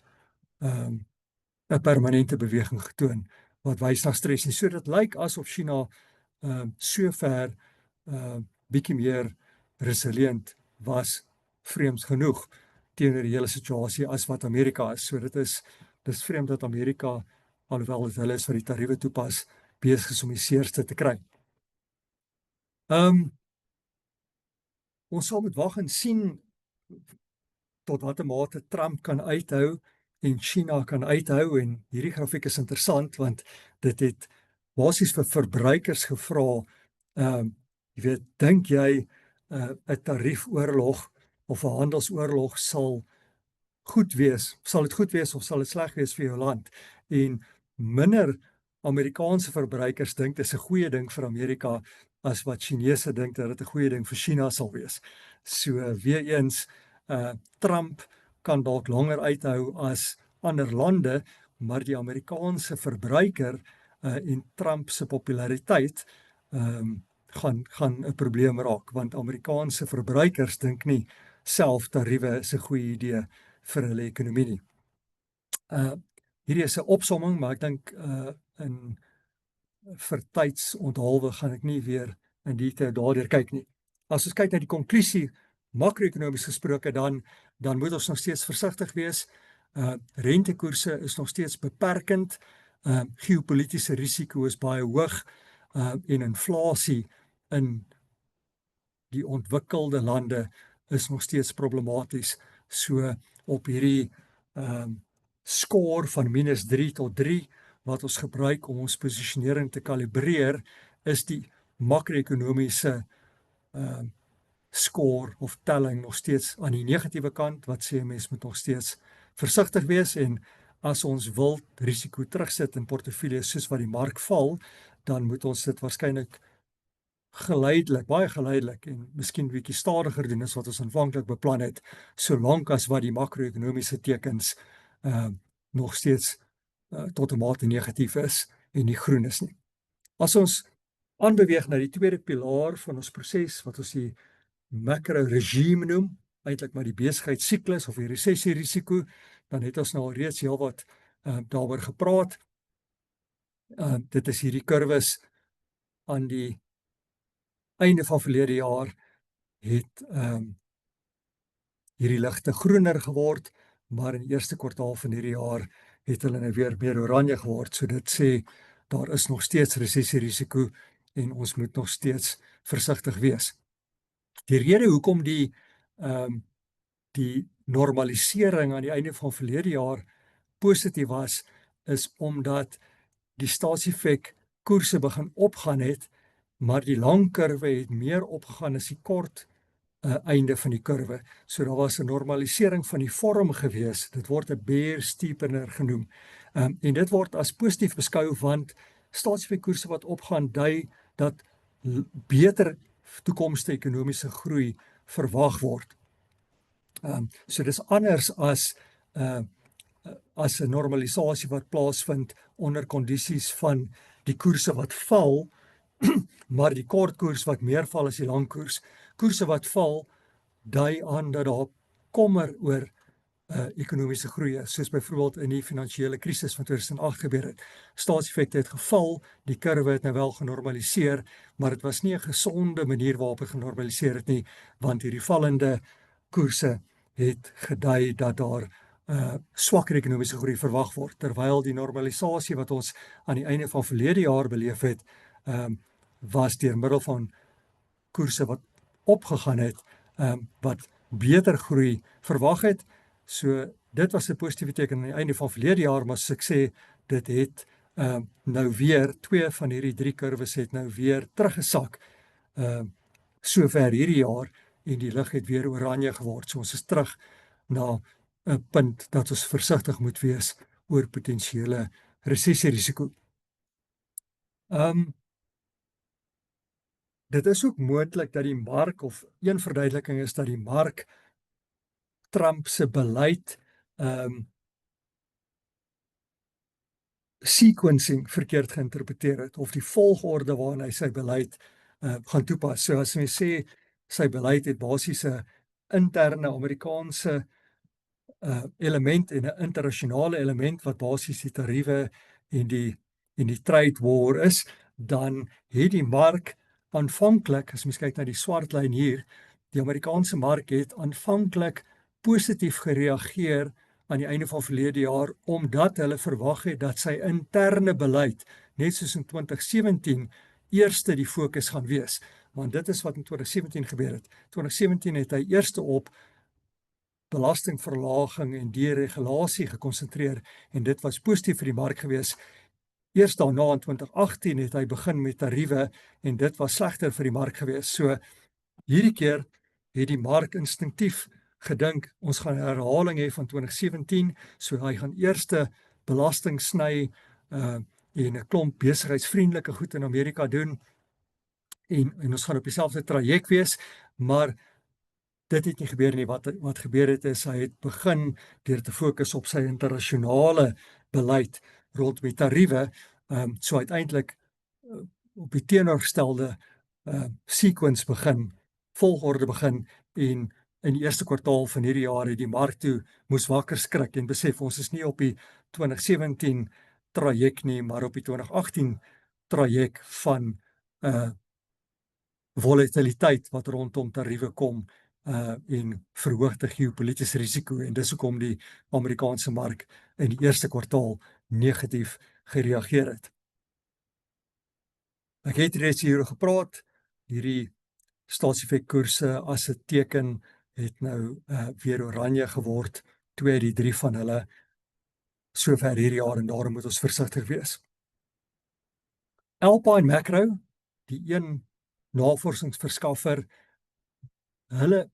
'n permanente beweging getoon wat wys na stres nie. So dit lyk asof China sover bietjie meer resilient was, vreemd genoeg, teenoor die hele situasie as wat Amerika is. So dis vreemd dat Amerika, alhoewel dit hulle is wat die tariewe toepas, besig is om die seerste te kry. Ons sal moet wag en sien tot watter mate Trump kan uithou en China kan uithou, en hierdie grafiek is interessant want dit het basies vir verbruikers gevra, jy weet, dink jy 'n tariefoorlog of 'n handelsoorlog sal goed wees? Sal dit goed wees of sal dit sleg wees vir jou land? En minder Amerikaanse verbruikers dink dit is 'n goeie ding vir Amerika as wat Chinese dink dat dit 'n goeie ding vir China sal wees. So weer eens, Trump kan dalk langer uithou as ander lande, maar die Amerikaanse verbruiker en Trump se populariteit gaan 'n probleem raak, want Amerikaanse verbruikers dink nie self tariewe is 'n goeie idee vir hulle ekonomie nie. Hierdie is 'n opsomming, maar ek dink in vir tydsonthalwe gaan ek nie weer in detail daardeur kyk nie. As ons kyk na die konklusie, makro-ekonomies gesproke, dan moet ons nog steeds versigtig wees. Rentekoerse is nog steeds beperkend. Geopolitiese risiko is baie hoog en inflasie in die ontwikkelde lande is nog steeds problematies. So op hierdie score van -3 tot 3 wat ons gebruik om ons posisionering te kalibreer, is die makro-ekonomiese score of telling nog steeds aan die negatiewe kant, wat sê mens moet nog steeds versigtig wees, en as ons wil risiko terugsit in portefeuilles soos wat die mark val, dan moet ons dit waarskynlik geleidelik, baie geleidelik en miskien bietjie stadiger doen as wat ons aanvanklik beplan het, solank as wat die makro-ekonomiese tekens nog steeds tot 'n mate negatief is en nie groen is nie. As ons aanbeweeg na die tweede pilaar van ons proses, wat ons die macro-regime noem, eintlik maar die besigheidssiklus of die resessierisiko, dan het ons nou al reeds heelwat daaroor gepraat. Dit is hierdie kurwes aan die einde van verlede jaar het hierdie ligte groener geword, maar in die eerste kwartaal van hierdie jaar het hulle nou weer meer oranje geword. So dit sê daar is nog steeds resessierisiko en ons moet nog steeds versigtig wees. Die rede hoekom die normalisering aan die einde van verlede jaar positief was, is omdat die staatsefek koerse begin opgaan het, maar die lang kurwe het meer opgegaan as die kort einde van die kurwe. So daar was 'n normalisering van die vorm gewees. Dit word 'n bear steepener genoem. En dit word as positief beskou, want staatsefekkoerse wat opgaan dui dat beter toekomstige ekonomiese groei verwag word. So dis anders as 'n normalisasie wat plaasvind onder kondisies van die koerse wat val, maar die kortkoers wat meer val as die langkoers. Koerse wat val dui aan dat daar kommer oor ekonomiese groei is, soos byvoorbeeld in die finansiële krisis van 2008 gebeur het. Staatsefekte het geval, die kurwe het nou wel genormaliseer, maar dit was nie 'n gesonde manier waarop het genormaliseer het nie, want hierdie vallende koerse het gedui dat daar swakker ekonomiese groei verwag word, terwyl die normalisasie wat ons aan die einde van verlede jaar beleef het, was deur middel van koerse wat opgegaan het, wat beter groei verwag het. So dit was 'n positiewe teken aan die einde van verlede jaar, maar soos ek sê, dit het nou weer, 2 van hierdie 3 kurwes het nou weer teruggesak, sover hierdie jaar, en die lig het weer oranje geword. So ons is terug na 'n punt dat ons versigtig moet wees oor potensiële resessierisiko. Dit is ook moontlik dat die mark, of een verduideliking is dat die mark Trump se beleid sequencing verkeerd geïnterpreteer het, of die volgorde waarin hy sy beleid gaan toepas. So as mens sê, sy beleid het basies 'n interne Amerikaanse element en 'n internasionale element wat basies die tariewe en die trade war is, dan het die mark aanvanklik, as mens kyk na die swart lyn hier, die Amerikaanse mark het aanvanklik positief gereageer aan die einde van verlede jaar, omdat hulle verwag het dat sy interne beleid, net soos in 2017, eerste die fokus gaan wees. Want dit is wat in 2017 gebeur het. 2017 het hy eerste op belastingverlaging en deregulasie gekonsentreer, en dit was positief vir die mark gewees. Eers daarna in 2018 het hy begin met tariewe, en dit was slegter vir die mark gewees. So hierdie keer het die mark instinktief gedink, ons gaan 'n herhaling hê van 2017, so hy gaan eerste belasting sny en 'n klomp besigheidsvriendelike goed in Amerika doen, en ons gaan op dieselfde traject wees, maar dit het nie gebeur nie. Wat gebeur het is, hy het begin deur te fokus op sy internasionale beleid rondom die tariewe, so uiteindelik op die teenoorgestelde sequence begin, volgorde begin, en in die eerste kwartaal van hierdie jaar het die mark toe moes wakker skrik en besef, ons is nie op die 2017 traject nie, maar op die 2018 traject van volatiliteit wat rondom tariewe kom, en verhoogde geopolitiese risiko, en dis hoekom die Amerikaanse mark in die eerste kwartaal negatief gereageer het. Ek het reeds hieroor gepraat, hierdie staatsefekkoerse as 'n teken het nou weer oranje geword, 2 uit die 3 van hulle sover hierdie jaar, en daarom moet ons versigtig wees. Alpine Macro, die een navorsingsverskaffer, hulle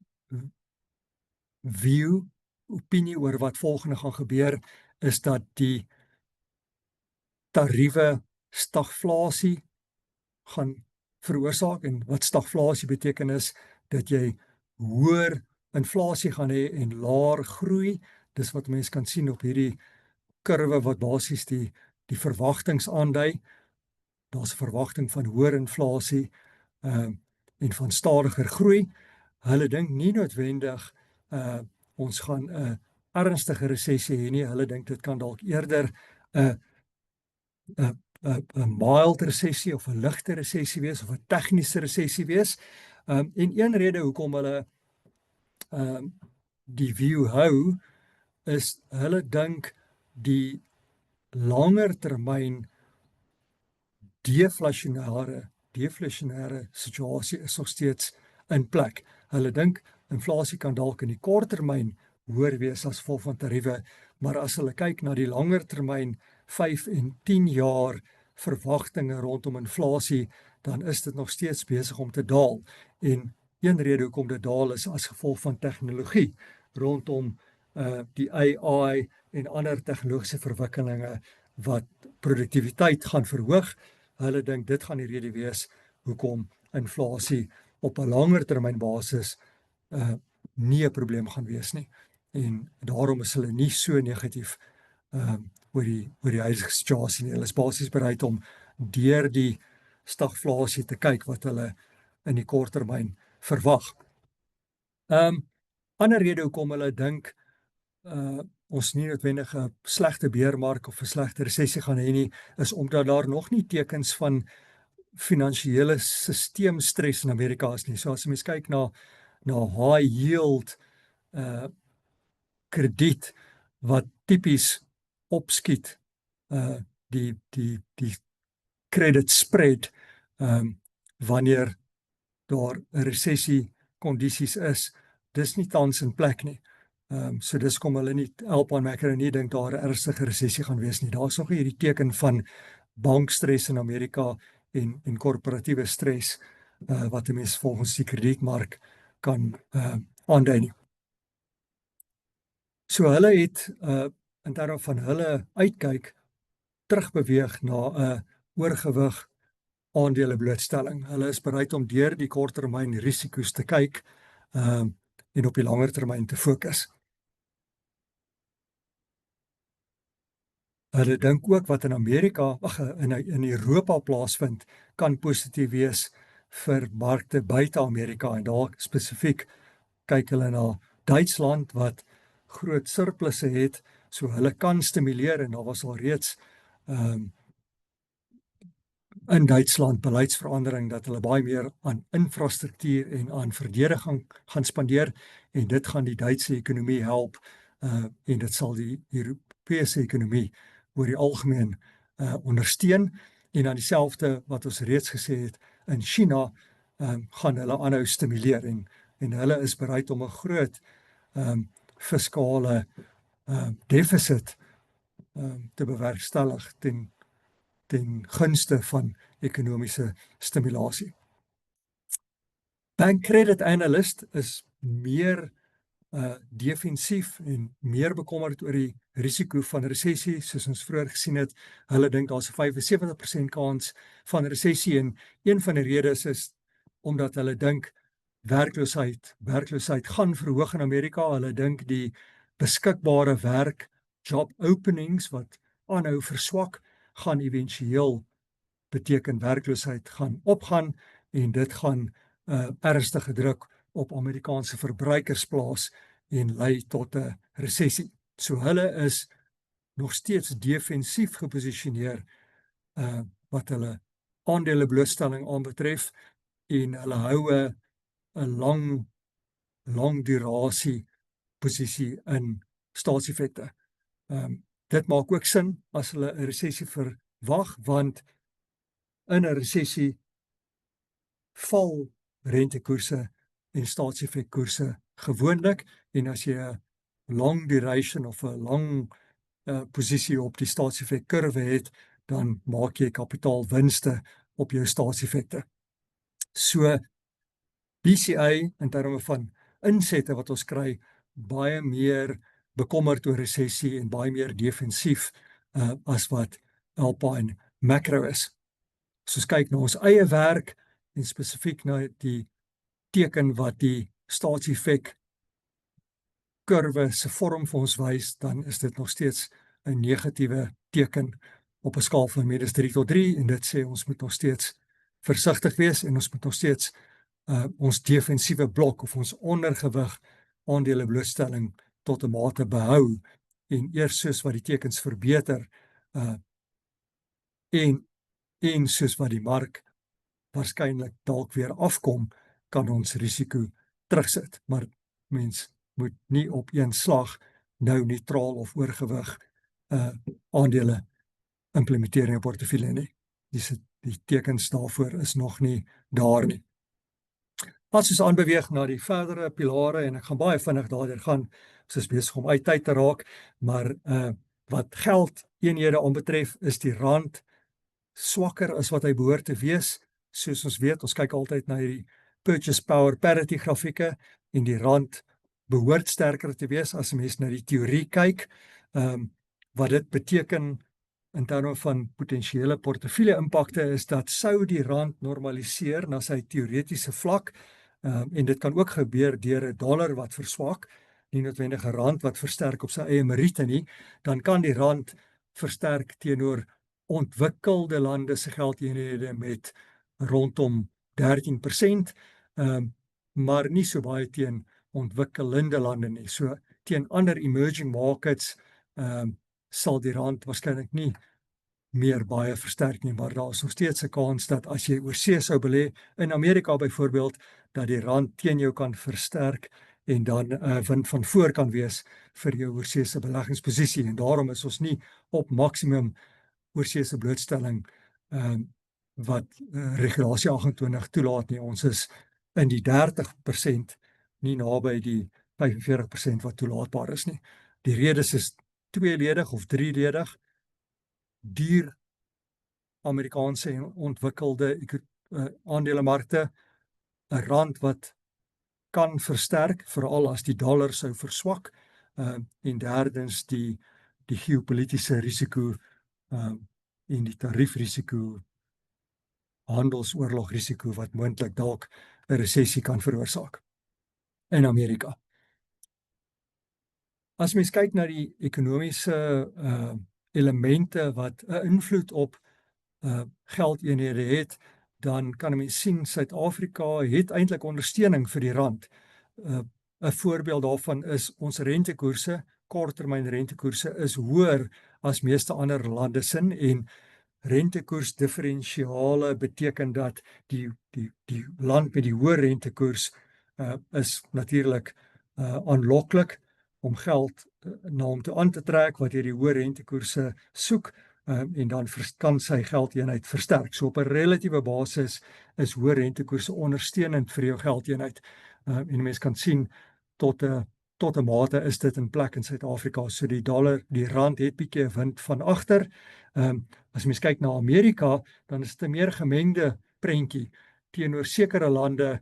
opinie oor wat volgende gaan gebeur, is dat die tariewe stagflasie gaan veroorsaak, en wat stagflasie beteken is, dat jy hoër inflasie gaan hê en laer groei. Dis wat mense kan sien op hierdie kurwe wat basies die verwagtings aandui. Daar's 'n verwagting van hoër inflasie en van stadiger groei. Hulle dink nie noodwendig ons gaan 'n ernstige resessie hê nie. Hulle dink dit kan dalk eerder 'n mild resessie of 'n ligte resessie wees, of 'n tegniese resessie wees. En een rede hoekom hulle die view hou, is hulle dink die langer termyn deflasionêre situasie is nog steeds in plek. Hulle dink inflasie kan dalk in die kort termyn hoër wees as gevolg van tariewe, maar as hulle kyk na die langer termyn 5 en 10 jaar verwagtinge rondom inflasie, dan is dit nog steeds besig om te daal. En een rede hoekom dit daal is as gevolg van tegnologie rondom die AI en ander tegnologiese verwikkelinge wat produktiwiteit gaan verhoog. Hulle dink dit gaan die rede wees hoekom inflasie op 'n langer termyn basis nie 'n probleem gaan wees nie. En daarom is hulle nie so negatief oor die huidige situasie nie. Hulle is basies bereid om deur die stagflasie te kyk wat hulle in die kort termyn verwag. Ander rede hoekom hulle dink ons nie noodwendig 'n slegte beermark of 'n slegte resessie gaan hê nie, is omdat daar nog nie tekens van finansiële sisteemstres in Amerika is nie. So as jy mens kyk na high yield krediet wat tipies opskiet, die credit spread, wanneer daar 'n resessie kondisies is, dis nie tans in plek nie. So dis kom hulle nie, Alpine Macquarie dink daar 'n ernstige resessie gaan wees nie. Daar is nog nie hierdie teken van bankstres in Amerika en korporatiewe stres wat 'n mens volgens die kredietmark kan aandui nie. So hulle het in terme van hulle uitkyk terugbeweeg na 'n oorgewig aandele blootstelling. Hulle is bereid om deur die korttermyn risiko's te kyk en op die langer termyn te fokus. Hulle dink ook wat in Amerika, in Europa plaasvind, kan positief wees vir markte buite Amerika en daar spesifiek kyk hulle na Duitsland wat groot surplusse het, so hulle kan stimuleer en daar was al reeds in Duitsland beleidsverandering dat hulle baie meer aan infrastruktuur en aan verdediging gaan spandeer en dit gaan die Duitse ekonomie help en dit sal die Europese ekonomie oor die algemeen ondersteun en dan dieselfde wat ons reeds gesê het in China gaan hulle aanhou stimuleer en hulle is bereid om 'n groot fiskale deficit te bewerkstellig ten gunste van ekonomiese stimulasie. Bank Credit Analyst is meer defensief en meer bekommerd oor die risiko van resessie, soos ons vroeër gesien het. Hulle dink daar's 'n 75% kans van resessie en een van die redes is omdat hulle dink werkloosheid gaan verhoog in Amerika. Hulle dink die beskikbare werk, job openings wat aanhou verswak, gaan éventueel beteken werkloosheid gaan opgaan en dit gaan ernstige druk op Amerikaanse verbruikers plaas en lei tot 'n resessie. So hulle is nog steeds defensief geposisioneer wat hulle aandele blootstelling aanbetref en hulle hou 'n lang durasie posisie in staatseffekte. Dit maak ook sin as hulle 'n resessie verwag, want in 'n resessie val rentekoerse en staatseffekkoerse gewoonlik en as jy 'n long duration of 'n lang posisie op die staatseffekkurwe het, dan maak jy kapitaalwinste op jou staatseffekte. So BCA in terme van insette wat ons kry, baie meer bekommerd oor resessie en baie meer defensief as wat Alpine Macquarie is. So ons kyk na ons eie werk en spesifiek na die teken wat die staatseffek kurwe se vorm vir ons wys, dan is dit nog steeds 'n negatiewe teken op 'n skaal van -3 tot 3 en dit sê ons moet nog steeds versigtig wees en ons moet nog steeds ons defensiewe blok of ons ondergewig aandele blootstelling tot 'n mate behou en eers soos wat die tekens verbeter en soos wat die mark waarskynlik dalk weer afkom, kan ons risiko terugsit. Maar mens moet nie op een slag nou neutraal of oorgewig aandele implementeer in 'n portefeulje nie. Die tekens daarvoor is nog nie daar nie. As ons aanbeweeg na die verdere pilare en ek gaan baie vinnig daardeur gaan, ons is besig om uit tyd te raak, maar wat geld eenhede aanbetref is die rand swakker as wat hy behoort te wees. Soos ons weet, ons kyk altyd na hierdie purchase power parity grafieke en die rand behoort sterker te wees as 'n mens na die teorie kyk. Wat dit beteken in terme van potensiële portefeulje impakte is dat sou die rand normaliseer na sy teoretiese vlak en dit kan ook gebeur deur 'n dollar wat verswak, nie noodwendig 'n rand wat versterk op sy eie meriete nie, dan kan die rand versterk teenoor ontwikkelde lande se geldeenhede met rondom 13%, maar nie so baie teen ontwikkelende lande nie. So teen ander emerging markets sal die rand waarskynlik nie meer baie versterk nie, maar daar is nog steeds 'n kans dat as jy oorsee sou belê in Amerika byvoorbeeld, dat die rand teen jou kan versterk en dan wind van voor kan wees vir jou oorsee beleggingsposisie en daarom is ons nie op maksimum oorsee blootstelling wat regulasie 28 toelaat nie. Ons is in die 30%, nie naby die 45% wat toelaatbaar is nie. Die redes is tweeledig of drieledig. Duur Amerikaanse en ontwikkelde aandelemarkte, 'n rand wat kan versterk, veral as die dollar sou verswak, en derdens die geopolitiese risiko, en die tariefrisiko, handelsoorlogrisiko wat moontlik dalk 'n resessie kan veroorsaak in Amerika. As mens kyk na die ekonomiese elemente wat 'n invloed op geldeenhede het, dan kan 'n mens sien Suid-Afrika het eintlik ondersteuning vir die rand. 'n voorbeeld daarvan is ons rentekoerse, korttermyn rentekoerse is hoër as meeste ander lande sin, en rentekoersdifferensiale beteken dat die land met die hoë rentekoers is natuurlik aanloklik om geld na hom toe aan te trek wat hierdie hoë rentekoerse soek, en dan kan sy geldeenheid versterk. So op 'n relatiewe basis is hoë rentekoerse ondersteunend vir jou geldeenheid. En mens kan sien tot 'n mate is dit in plek in Suid-Afrika. So die rand het bietjie 'n wind van agter. As mens kyk na Amerika, dan is dit 'n meer gemengde prentjie. Teenoor sekere lande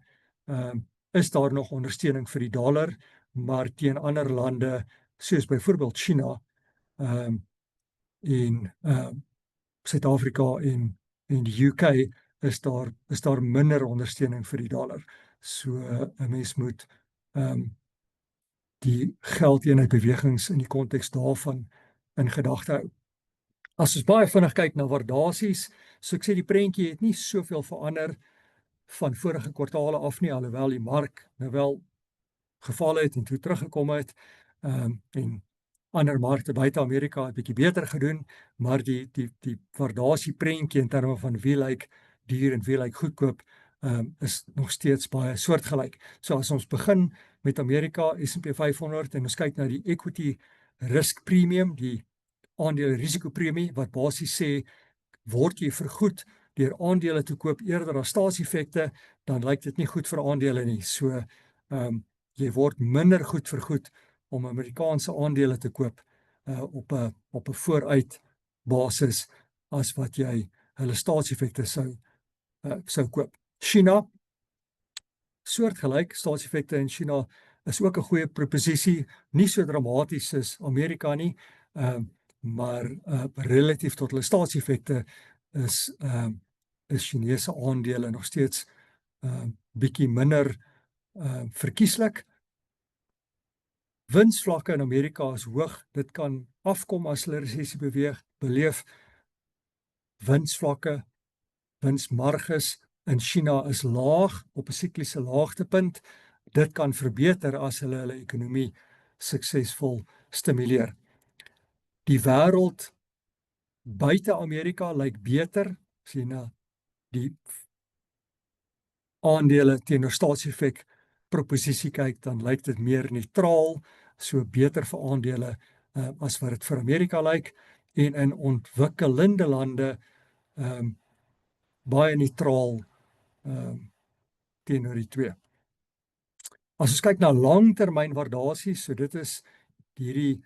is daar nog ondersteuning vir die dollar, maar teen ander lande, soos byvoorbeeld China, en Suid-Afrika en die UK, is daar minder ondersteuning vir die dollar. So 'n mens moet die geldeenheid bewegings in die konteks daarvan in gedagte hou. As ons baie vinnig kyk na waardasies, so ek sê die prentjie het nie soveel verander van vorige kwartale af nie, alhoewel die mark nou wel geval het en toe teruggekom het, en ander markte buite Amerika het bietjie beter gedoen, maar die waardasie prentjie in terme van wie lyk duur en wie lyk goedkoop, is nog steeds baie soortgelyk. So as ons begin met Amerika, S&P 500, en ons kyk na die equity risk premium, die aandele risikopremie, wat basies sê, word jy vergoed deur aandele te koop eerder as staatseffekte, dan lyk dit nie goed vir aandele nie. So, jy word minder goed vergoed om Amerikaanse aandele te koop op 'n vooruit basis as wat jy hulle staatseffekte sou koop. China, soortgelyk, staatseffekte in China is ook 'n goeie proposisie, nie so dramaties as Amerika nie, maar relatief tot hulle staatseffekte is Chinese aandele nog steeds bietjie minder verkieslik. Winsvlakke in Amerika is hoog, dit kan afkom as hulle resessie beleef. Winsmarges in China is laag, op 'n sikliese laagtepunt. Dit kan verbeter as hulle ekonomie suksesvol stimuleer. Die wêreld buite Amerika lyk beter, as jy na die aandele teenoor staatseffek proposisie kyk, dan lyk dit meer neutraal, so beter vir aandele as wat dit vir Amerika lyk, en in ontwikkelende lande baie neutraal teenoor die twee. As ons kyk na langtermyn waardasies, so dit is hierdie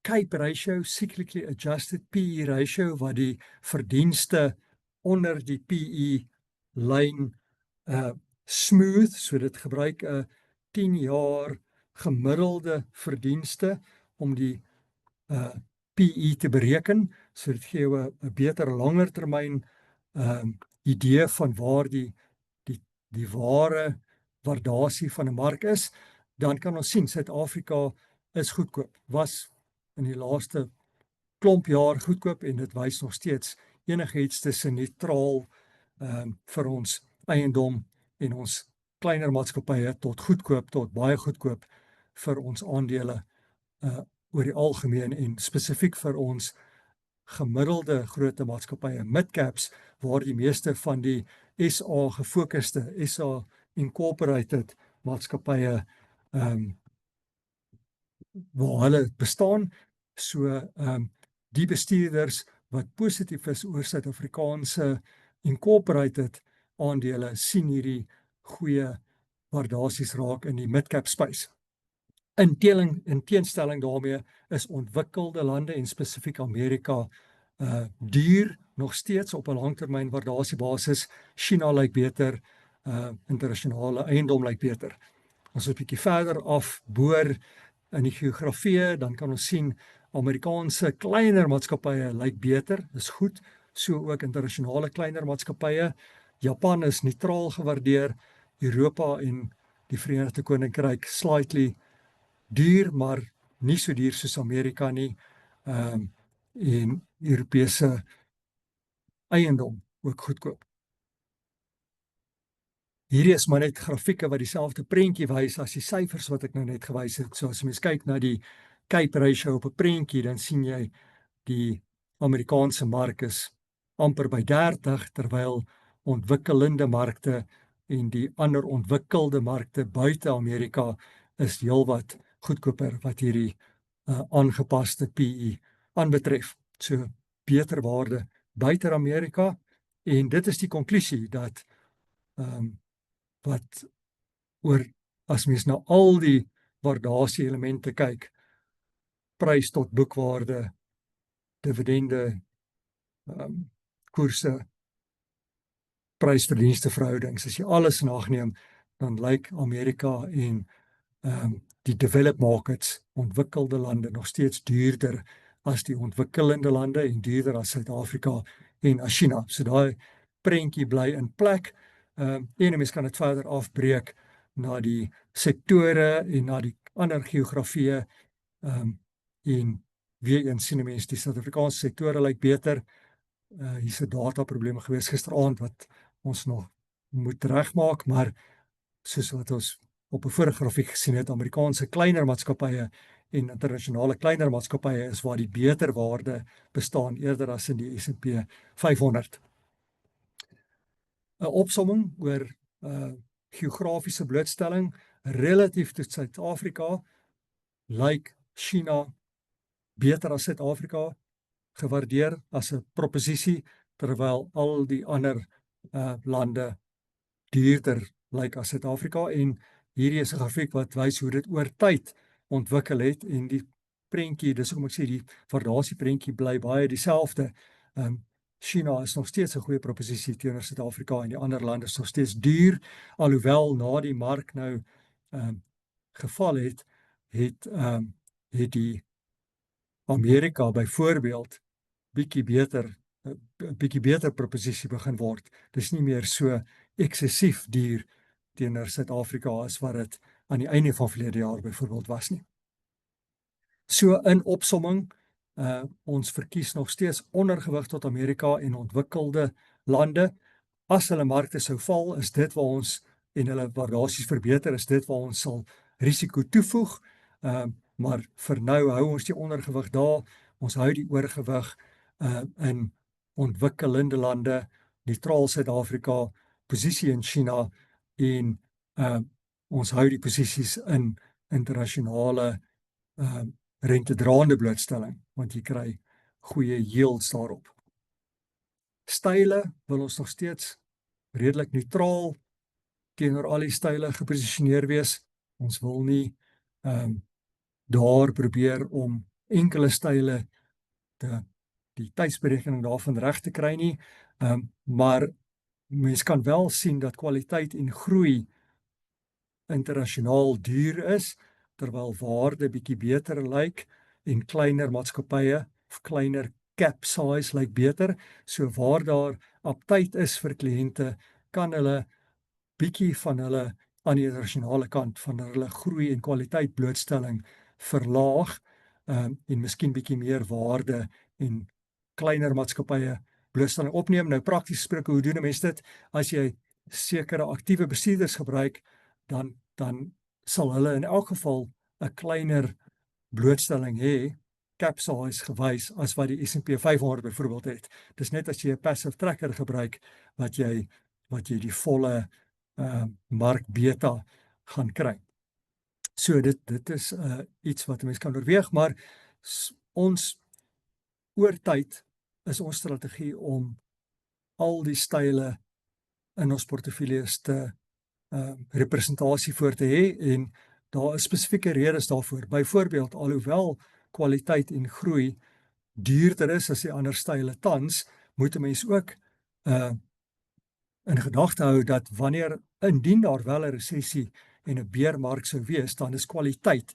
CAPE ratio, cyclically adjusted PE ratio, wat die verdienste onder die PE lyn smooth, so dit gebruik 'n 10 jaar gemiddelde verdienste om die PE te bereken, so dit gee jou 'n beter langer termyn idee van waar die ware waardasie van 'n mark is. Dan kan ons sien Suid-Afrika is goedkoop, was in die laaste klomp jaar goedkoop, en dit wys nog steeds enigiets tussen neutraal vir ons eiendom en ons kleiner maatskappye tot goedkoop, tot baie goedkoop vir ons aandele oor die algemeen, en spesifiek vir ons gemiddelde grootte maatskappye, midcaps, waar die meeste van die SA gefokuste, SA Incorporated maatskappye waar hulle bestaan. So die bestuurders wat positief is oor Suid-Afrikaanse Incorporated aandele, sien hierdie goeie waardasies raak in die mid-cap space. In teenstelling daarmee is ontwikkelde lande en spesifiek Amerika duur nog steeds op 'n langtermyn waardasiebasis. China lyk beter, internasionale eiendom lyk beter. As ons 'n bietjie verder af boor in die geografie, dan kan ons sien Amerikaanse kleiner maatskappye lyk beter, is goed, so ook internasionale kleiner maatskappye. Japan is neutraal gewaardeer, Europa en die Verenigde Koninkryk slightly duur, maar nie so duur soos Amerika nie, en Europese eiendom ook goedkoop. Hierdie is maar net grafieke wat dieselfde prentjie wys as die syfers wat ek nou net gewys het. So as jy mens kyk na die Cape ratio op 'n prentjie, dan sien jy die Amerikaanse mark is amper by 30, terwyl ontwikkelende markte en die ander ontwikkelde markte buite Amerika is heelwat goedkoper wat hierdie aangepaste PE aanbetref. So beter waarde buite Amerika, en dit is die konklusie dat wat oor, as mens na al die waardasie elemente kyk, prys tot boekwaarde, dividende, koerse, prys-verdienste verhoudings, as jy alles in ag neem, dan lyk Amerika en die developed markets, ontwikkelde lande, nog steeds duurder as die ontwikkelende lande en duurder as Suid-Afrika en as China. So daai prentjie bly in plek, en 'n mens kan dit verder afbreek na die sektore en na die ander geografieë, en weer eens sien 'n mens die Suid-Afrikaanse sektore lyk beter. Hier's 'n dataprobleme gewees gisteraand wat ons nog moet regmaak, maar soos wat ons op 'n vorige grafiek gesien het, Amerikaanse kleiner maatskappye en internasionale kleiner maatskappye is waar die beter waarde bestaan eerder as in die S&P 500. 'n Opsomming oor geografiese blootstelling relatief tot Suid-Afrika, lyk China beter as Suid-Afrika gewaardeer as 'n proposisie, terwyl al die ander lande duurder lyk as Suid-Afrika, en hierdie is 'n grafiek wat wys hoe dit oor tyd ontwikkel het, en die prentjie, dis hoekom ek sê die waardasie prentjie bly baie dieselfde. China is nog steeds 'n goeie proposisie teenoor Suid-Afrika, en die ander lande is nog steeds duur, alhoewel na die mark nou geval het, het die Amerika byvoorbeeld bietjie beter proposisie begin word. Dis nie meer so eksessief duur teenoor Suid-Afrika as wat dit aan die einde van verlede jaar byvoorbeeld was nie. So in opsomming, ons verkies nog steeds ondergewig tot Amerika en ontwikkelde lande. As hulle markte sou val, is dit waar ons, en hulle waardasies verbeter, is dit waar ons sal risiko toevoeg, maar vir nou hou ons die ondergewig daar, ons hou die oorgewig in ontwikkelende lande, neutraal Suid-Afrika, posisie in China, en ons hou die posisies in internasionale rentedraande blootstelling, want jy kry goeie yields daarop. Style wil ons nog steeds redelik neutraal teenoor al die style geposisioneer wees. Ons wil nie daar probeer om enkele style die tydsberekening daarvan reg te kry nie, maar mens kan wel sien dat kwaliteit en groei internasionaal duur is, terwyl waarde bietjie beter lyk en kleiner maatskappye of kleiner cap size lyk beter. So waar daar aptyd is vir kliënte, kan hulle bietjie van hulle aan die internasionale kant van hulle groei en kwaliteit blootstelling verlaag, en miskien bietjie meer waarde en kleiner maatskappye blootstelling opneem. Nou prakties gesproke, hoe doen 'n mens dit? As jy sekere aktiewe bestuurders gebruik, dan sal hulle in elk geval 'n kleiner blootstelling hê, cap size gewys, as wat die S&P 500 byvoorbeeld het. Dis net as jy 'n passive tracker gebruik, wat jy die volle mark beta gaan kry. So dit is iets wat 'n mens kan oorweeg, maar ons oor tyd is ons strategie om al die style in ons portefeuilles te representasie voor te hê en daar is spesifieke redes daarvoor. Byvoorbeeld, alhoewel kwaliteit en groei duurder is as die ander style tans, moet 'n mens ook in gedagte hou dat wanneer indien daar wel 'n resessie en 'n beermark sou wees, dan is kwaliteit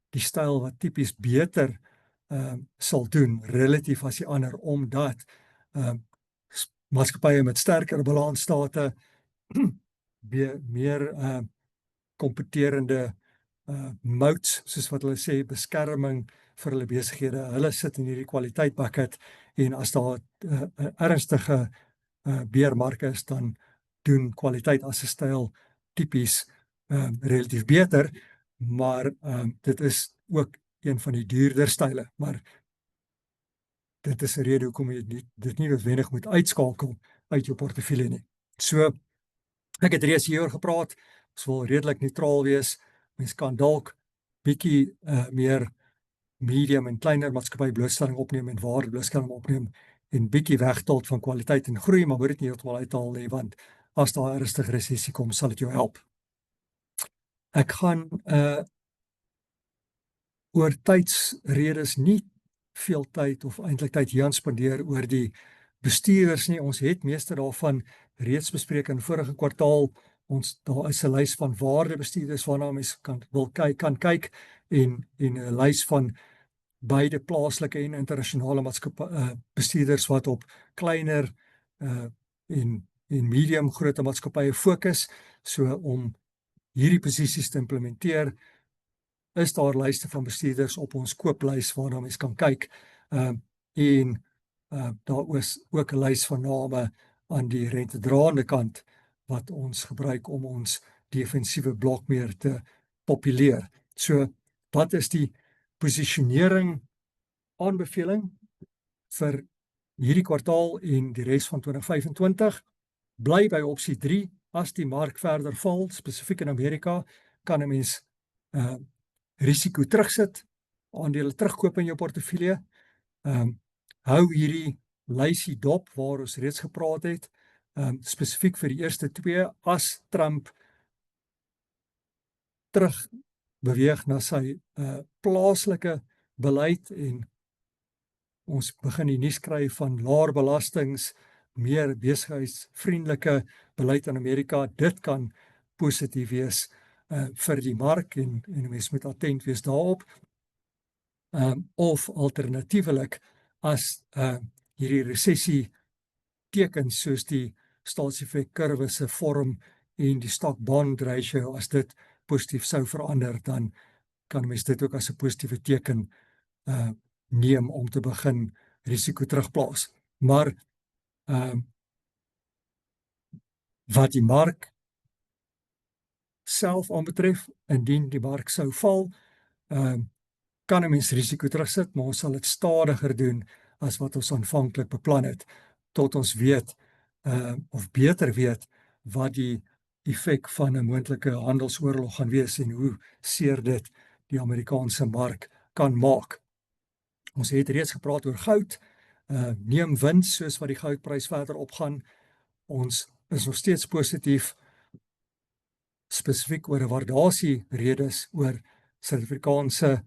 die styl wat tipies beter sal doen relatief as die ander, omdat maatskappye met sterker balansstate meer kompeterende moats, soos wat hulle sê, beskerming vir hulle besighede. Hulle sit in hierdie kwaliteit bucket en as daar 'n ernstige beermark is, dan doen kwaliteit as 'n styl tipies relatief beter, maar dit is ook een van die duurder style, maar dit is 'n rede hoekom jy dit nie noodwendig moet uitskakel uit jou portefeulje nie. So, ek het reeds hieroor gepraat, ons wil redelik neutraal wees, mens kan dalk bietjie meer medium en kleiner maatskappy blootstelling opneem en waarde blootstelling opneem en bietjie wegtaal van kwaliteit en groei, maar moet dit nie heeltemal uithaal nie, want as daar 'n ernstige resessie kom, sal dit jou help. Ek gaan oor tydsredes nie veel tyd of eintlik tyd hier aan spandeer oor die bestuurders nie. Ons het meeste daarvan reeds bespreek in vorige kwartaal. Daar is 'n lys van waardebestuurders waarna mens kan kyk en 'n lys van beide plaaslike en internasionale bestuurders wat op kleiner en medium groot maatskappye fokus. So om hierdie posisies te implementeer, is daar lyste van bestuurders op ons kooplys waarna mens kan kyk. Daar is ook 'n lys van name aan die rentedraende kant wat ons gebruik om ons defensiewe blok meer te populeer. So, wat is die posisionering aanbeveling vir hierdie kwartaal en die res van 2025? Bly by opsie 3, as die mark verder val, spesifiek in Amerika, kan 'n mens risiko terugsit, aandele terugkoop in jou portefeulje. Hou hierdie lysie dop waar ons reeds gepraat het, spesifiek vir die eerste 2, as Trump terug beweeg na sy plaaslike beleid en ons begin die nuus kry van laer belastings, meer besigheidsvriendelike beleid in Amerika, dit kan positief wees vir die mark en mens moet attent wees daarop. Of alternatiefelik, as hierdie resessie tekens soos die staatseffek kurwe se vorm en die stock-bond ratio, as dit positief sou verander, dan kan mens dit ook as 'n positiewe teken neem om te begin risiko terugplaas. Maar wat die mark self aanbetref, indien die mark sou val, kan 'n mens risiko terugsit, maar ons sal dit stadiger doen as wat ons aanvanklik beplan het, tot ons weet, of beter weet, wat die effek van 'n moontlike handelsoorlog gaan wees en hoe seer dit die Amerikaanse mark kan maak. Ons het reeds gepraat oor goud, neem wins soos wat die goudprys verder opgaan. Ons is nog steeds positief, spesifiek oor 'n waardasie redes oor Suid-Afrikaanse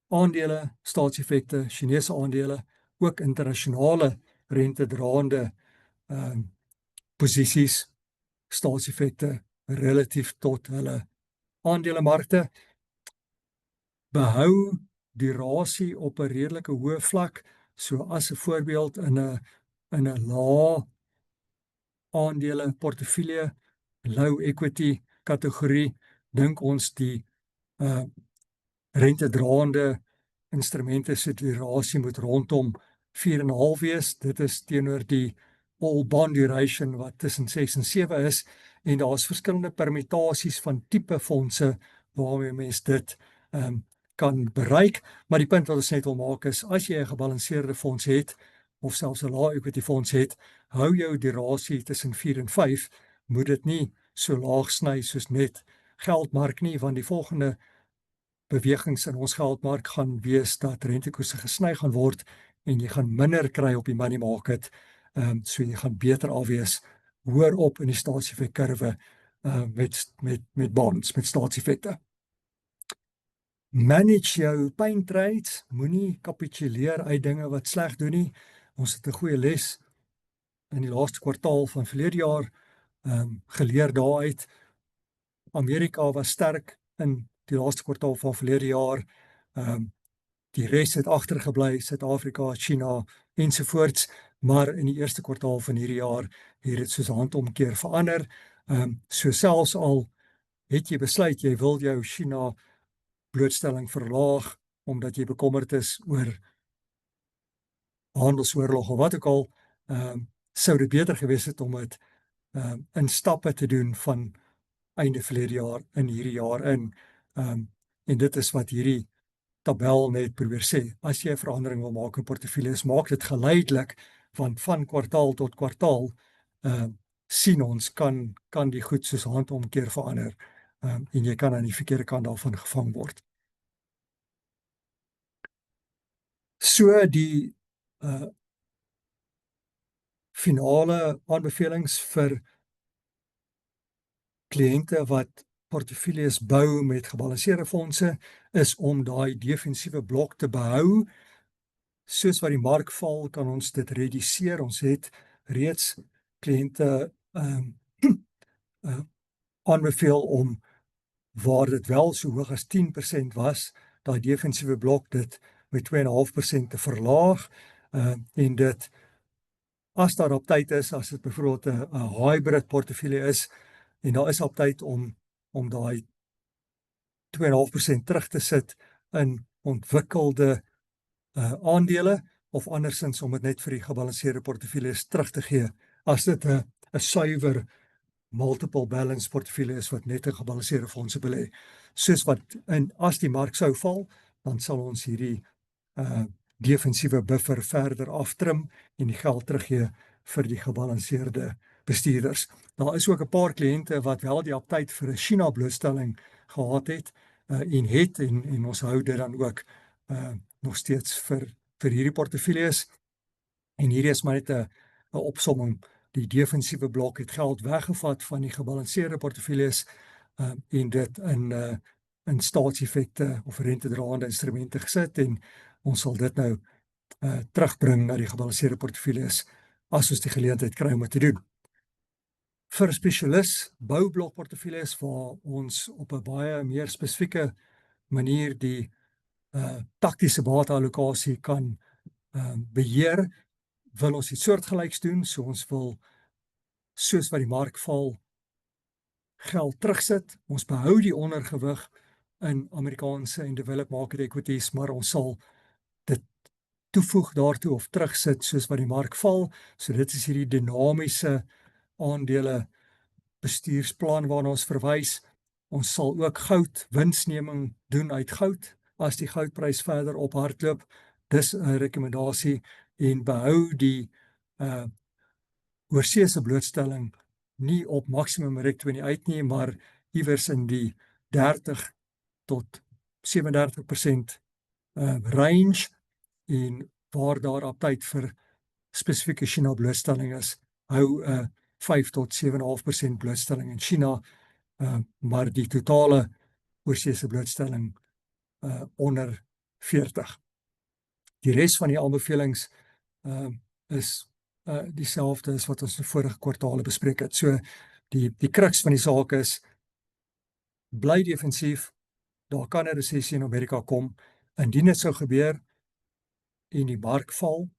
aandele, staatseffekte, Chinese aandele, ook internasionale rentedraande posisies, staatseffekte relatief tot hulle aandelemarkte. Behou durasie op 'n redelike hoë vlak, so as 'n voorbeeld in 'n lae aandele portefeulje, low equity kategorie, dink ons die rentedraande instrumente se durasie moet rondom 4,5 wees. Dit is teenoor die all bond duration wat tussen 6 en 7 is, en daar is verskillende permutasies van tipe fondse waarmee mens dit kan bereik, maar die punt wat ons net wil maak is, as jy 'n gebalanseerde fonds het, of selfs 'n lae equity fonds het, hou jou durasie tussen 4 en 5, moet dit nie so laag sny soos net geldmark nie, want die volgende bewegings in ons geldmark gaan wees dat rentekoerse gesny gaan word, en jy gaan minder kry op die money market, so jy gaan beter afwees, hoër op in die staatseffek kurwe, met bonds, met staatseffekte. Manage jou pain trades, moenie kapituleer uit dinge wat sleg doen nie. Ons het 'n goeie les in die laaste kwartaal van verlede jaar geleer daaruit. Amerika was sterk in die laaste kwartaal van verlede jaar. Die res het agtergebly, Suid-Afrika, China ensovoorts, maar in die eerste kwartaal van hierdie jaar het dit soos handomkeer verander. So selfs al het jy besluit jy wil jou China blootstelling verlaag omdat jy bekommerd is oor handelsoorlog of wat ook al, sou dit beter gewees het om dit in stappe te doen van einde verlede jaar in hierdie jaar in. En dit is wat hierdie tabel net probeer sê. As jy 'n verandering wil maak in portefeuilles, maak dit geleidelik, want van kwartaal tot kwartaal sien ons kan die goed soos handomkeer verander, en jy kan aan die verkeerde kant daarvan gevang word. So die finale aanbevelings vir kliënte wat portefeuilles bou met gebalanseerde fondse is om daai defensiewe blok te behou. Soos wat die mark val, kan ons dit reduseer. Ons het reeds kliënte aanbeveel om, waar dit wel so hoog as 10% was, daai defensiewe blok dit met 2,5% te verlaag, en dit, as daar op tyd is, as dit byvoorbeeld 'n hybrid portefeulje is, en daar is op tyd om daai 2,5% terug te sit in ontwikkelde aandele, of andersins om dit net vir die gebalanseerde portefeuilles terug te gee, as dit 'n suiwer multiple balance portefeulje is wat net 'n gebalanseerde fondse belê. Soos wat, en as die mark sou val, dan sal ons hierdie defensiewe buffer verder aftrim en die geld teruggee vir die gebalanseerde bestuurders. Daar is ook 'n paar kliënte wat wel die aptyd vir 'n China blootstelling gehad het, en ons hou dit dan ook nog steeds vir hierdie portefeuilles. En hierdie is maar net 'n opsomming. Die defensiewe blok het geld weggevat van die gebalanseerde portefeuilles, en dit in staatseffekte of rentedraende instrumente gesit, en ons sal dit nou terugbring na die gebalanseerde portefeuilles as ons die geleentheid kry om dit te doen. Vir spesialis boublokportefeuilles waar ons op 'n baie meer spesifieke manier die taktiese bateallokasie kan beheer, wil ons iets soortgelyks doen. So ons wil, soos wat die mark val, geld terugsit. Ons behou die ondergewig in Amerikaanse en developed market equities, maar ons sal dit toevoeg daartoe of terugsit soos wat die mark val. So dit is hierdie dinamiese aandele bestuursplan waarna ons verwys. Ons sal ook goud winsneming doen uit goud as die goudprys verder ophardloop. Dis 'n rekommendasie, en behou die oorseese blootstelling nie op maksimum REC 20 uit nie, maar iewers in die 30 tot 37% range, en waar daar op tyd vir spesifieke China blootstelling is, hou 5 tot 7,5% blootstelling in China, maar die totale oorseese blootstelling onder 40. Die res van die aanbevelings is dieselfde as wat ons in vorige kwartale bespreek het. So die kruks van die saak is, bly defensief, daar kan 'n resessie in Amerika kom, indien dit sou gebeur en die mark val,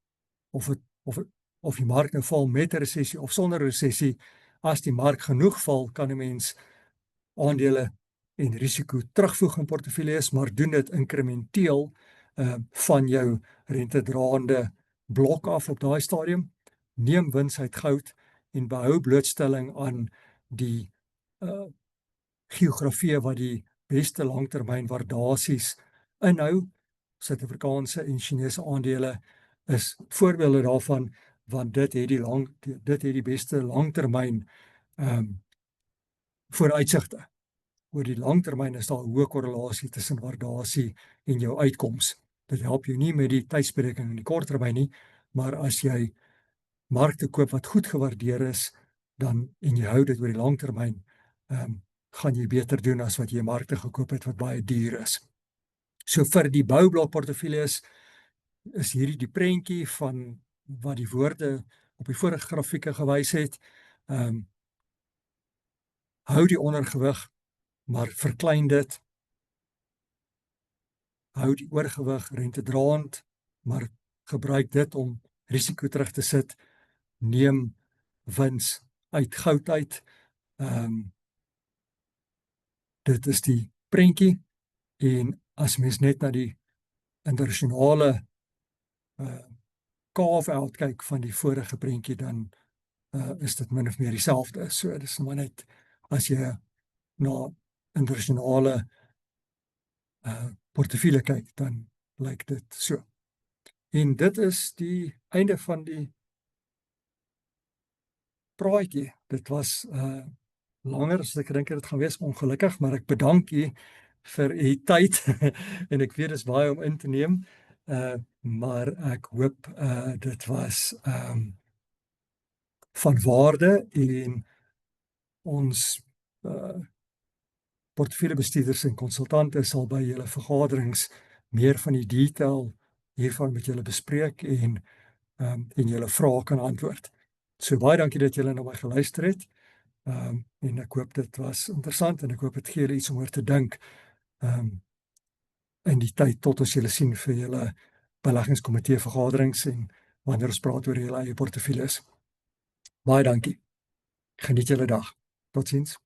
of die mark nou val met 'n resessie of sonder resessie, as die mark genoeg val, kan 'n mens aandele en risiko terugvoeg in portefeuilles, maar doen dit inkrementeel van jou rentedraande blok af op daai stadium. Neem wins uit goud en behou blootstelling aan die geografie wat die beste langtermyn waardasies inhou. Suid-Afrikaanse en Chinese aandele is voorbeelde daarvan, want dit het die beste langtermyn vooruitsigte. Oor die langtermyn is daar 'n hoë korrelasie tussen waardasie en jou uitkoms. Dit help jou nie met die tydsberekening in die korttermyn nie, maar as jy markte koop wat goed gewaardeer is, dan en jy hou dit oor die langtermyn, gaan jy beter doen as wat jy markte gekoop het wat baie duur is. So vir die boublokportefeuilles is hierdie die prentjie van wat die woorde op die vorige grafieke gewys het. Hou die ondergewig, maar verklein dit. Hou die oorgewig rentedraend, maar gebruik dit om risiko terug te sit. Neem wins uit goud uit. Dit is die prentjie en as mens net na die internasionale carve-out kyk van die vorige prentjie, dan is dit min of meer dieselfde. So dis maar net as jy na internasionale portefeulje kyk, dan lyk dit so. En dit is die einde van die praatjie. Dit was langer as ek gedink het dit gaan wees, ongelukkig, maar ek bedank u vir u tyd en ek weet dis baie om in te neem, maar ek hoop dit was van waarde en ons portefeuljebestuurders en konsultante sal by julle vergaderings meer van die detail hiervan met julle bespreek en julle vrae kan antwoord. So baie dankie dat julle na my geluister het. En ek hoop dit was interessant en ek hoop dit gee julle iets om oor te dink in die tyd tot ons julle sien vir julle beleggingskomitee vergaderings en wanneer ons praat oor julle eie portefeuilles. Baie dankie. Geniet julle dag. Totsiens.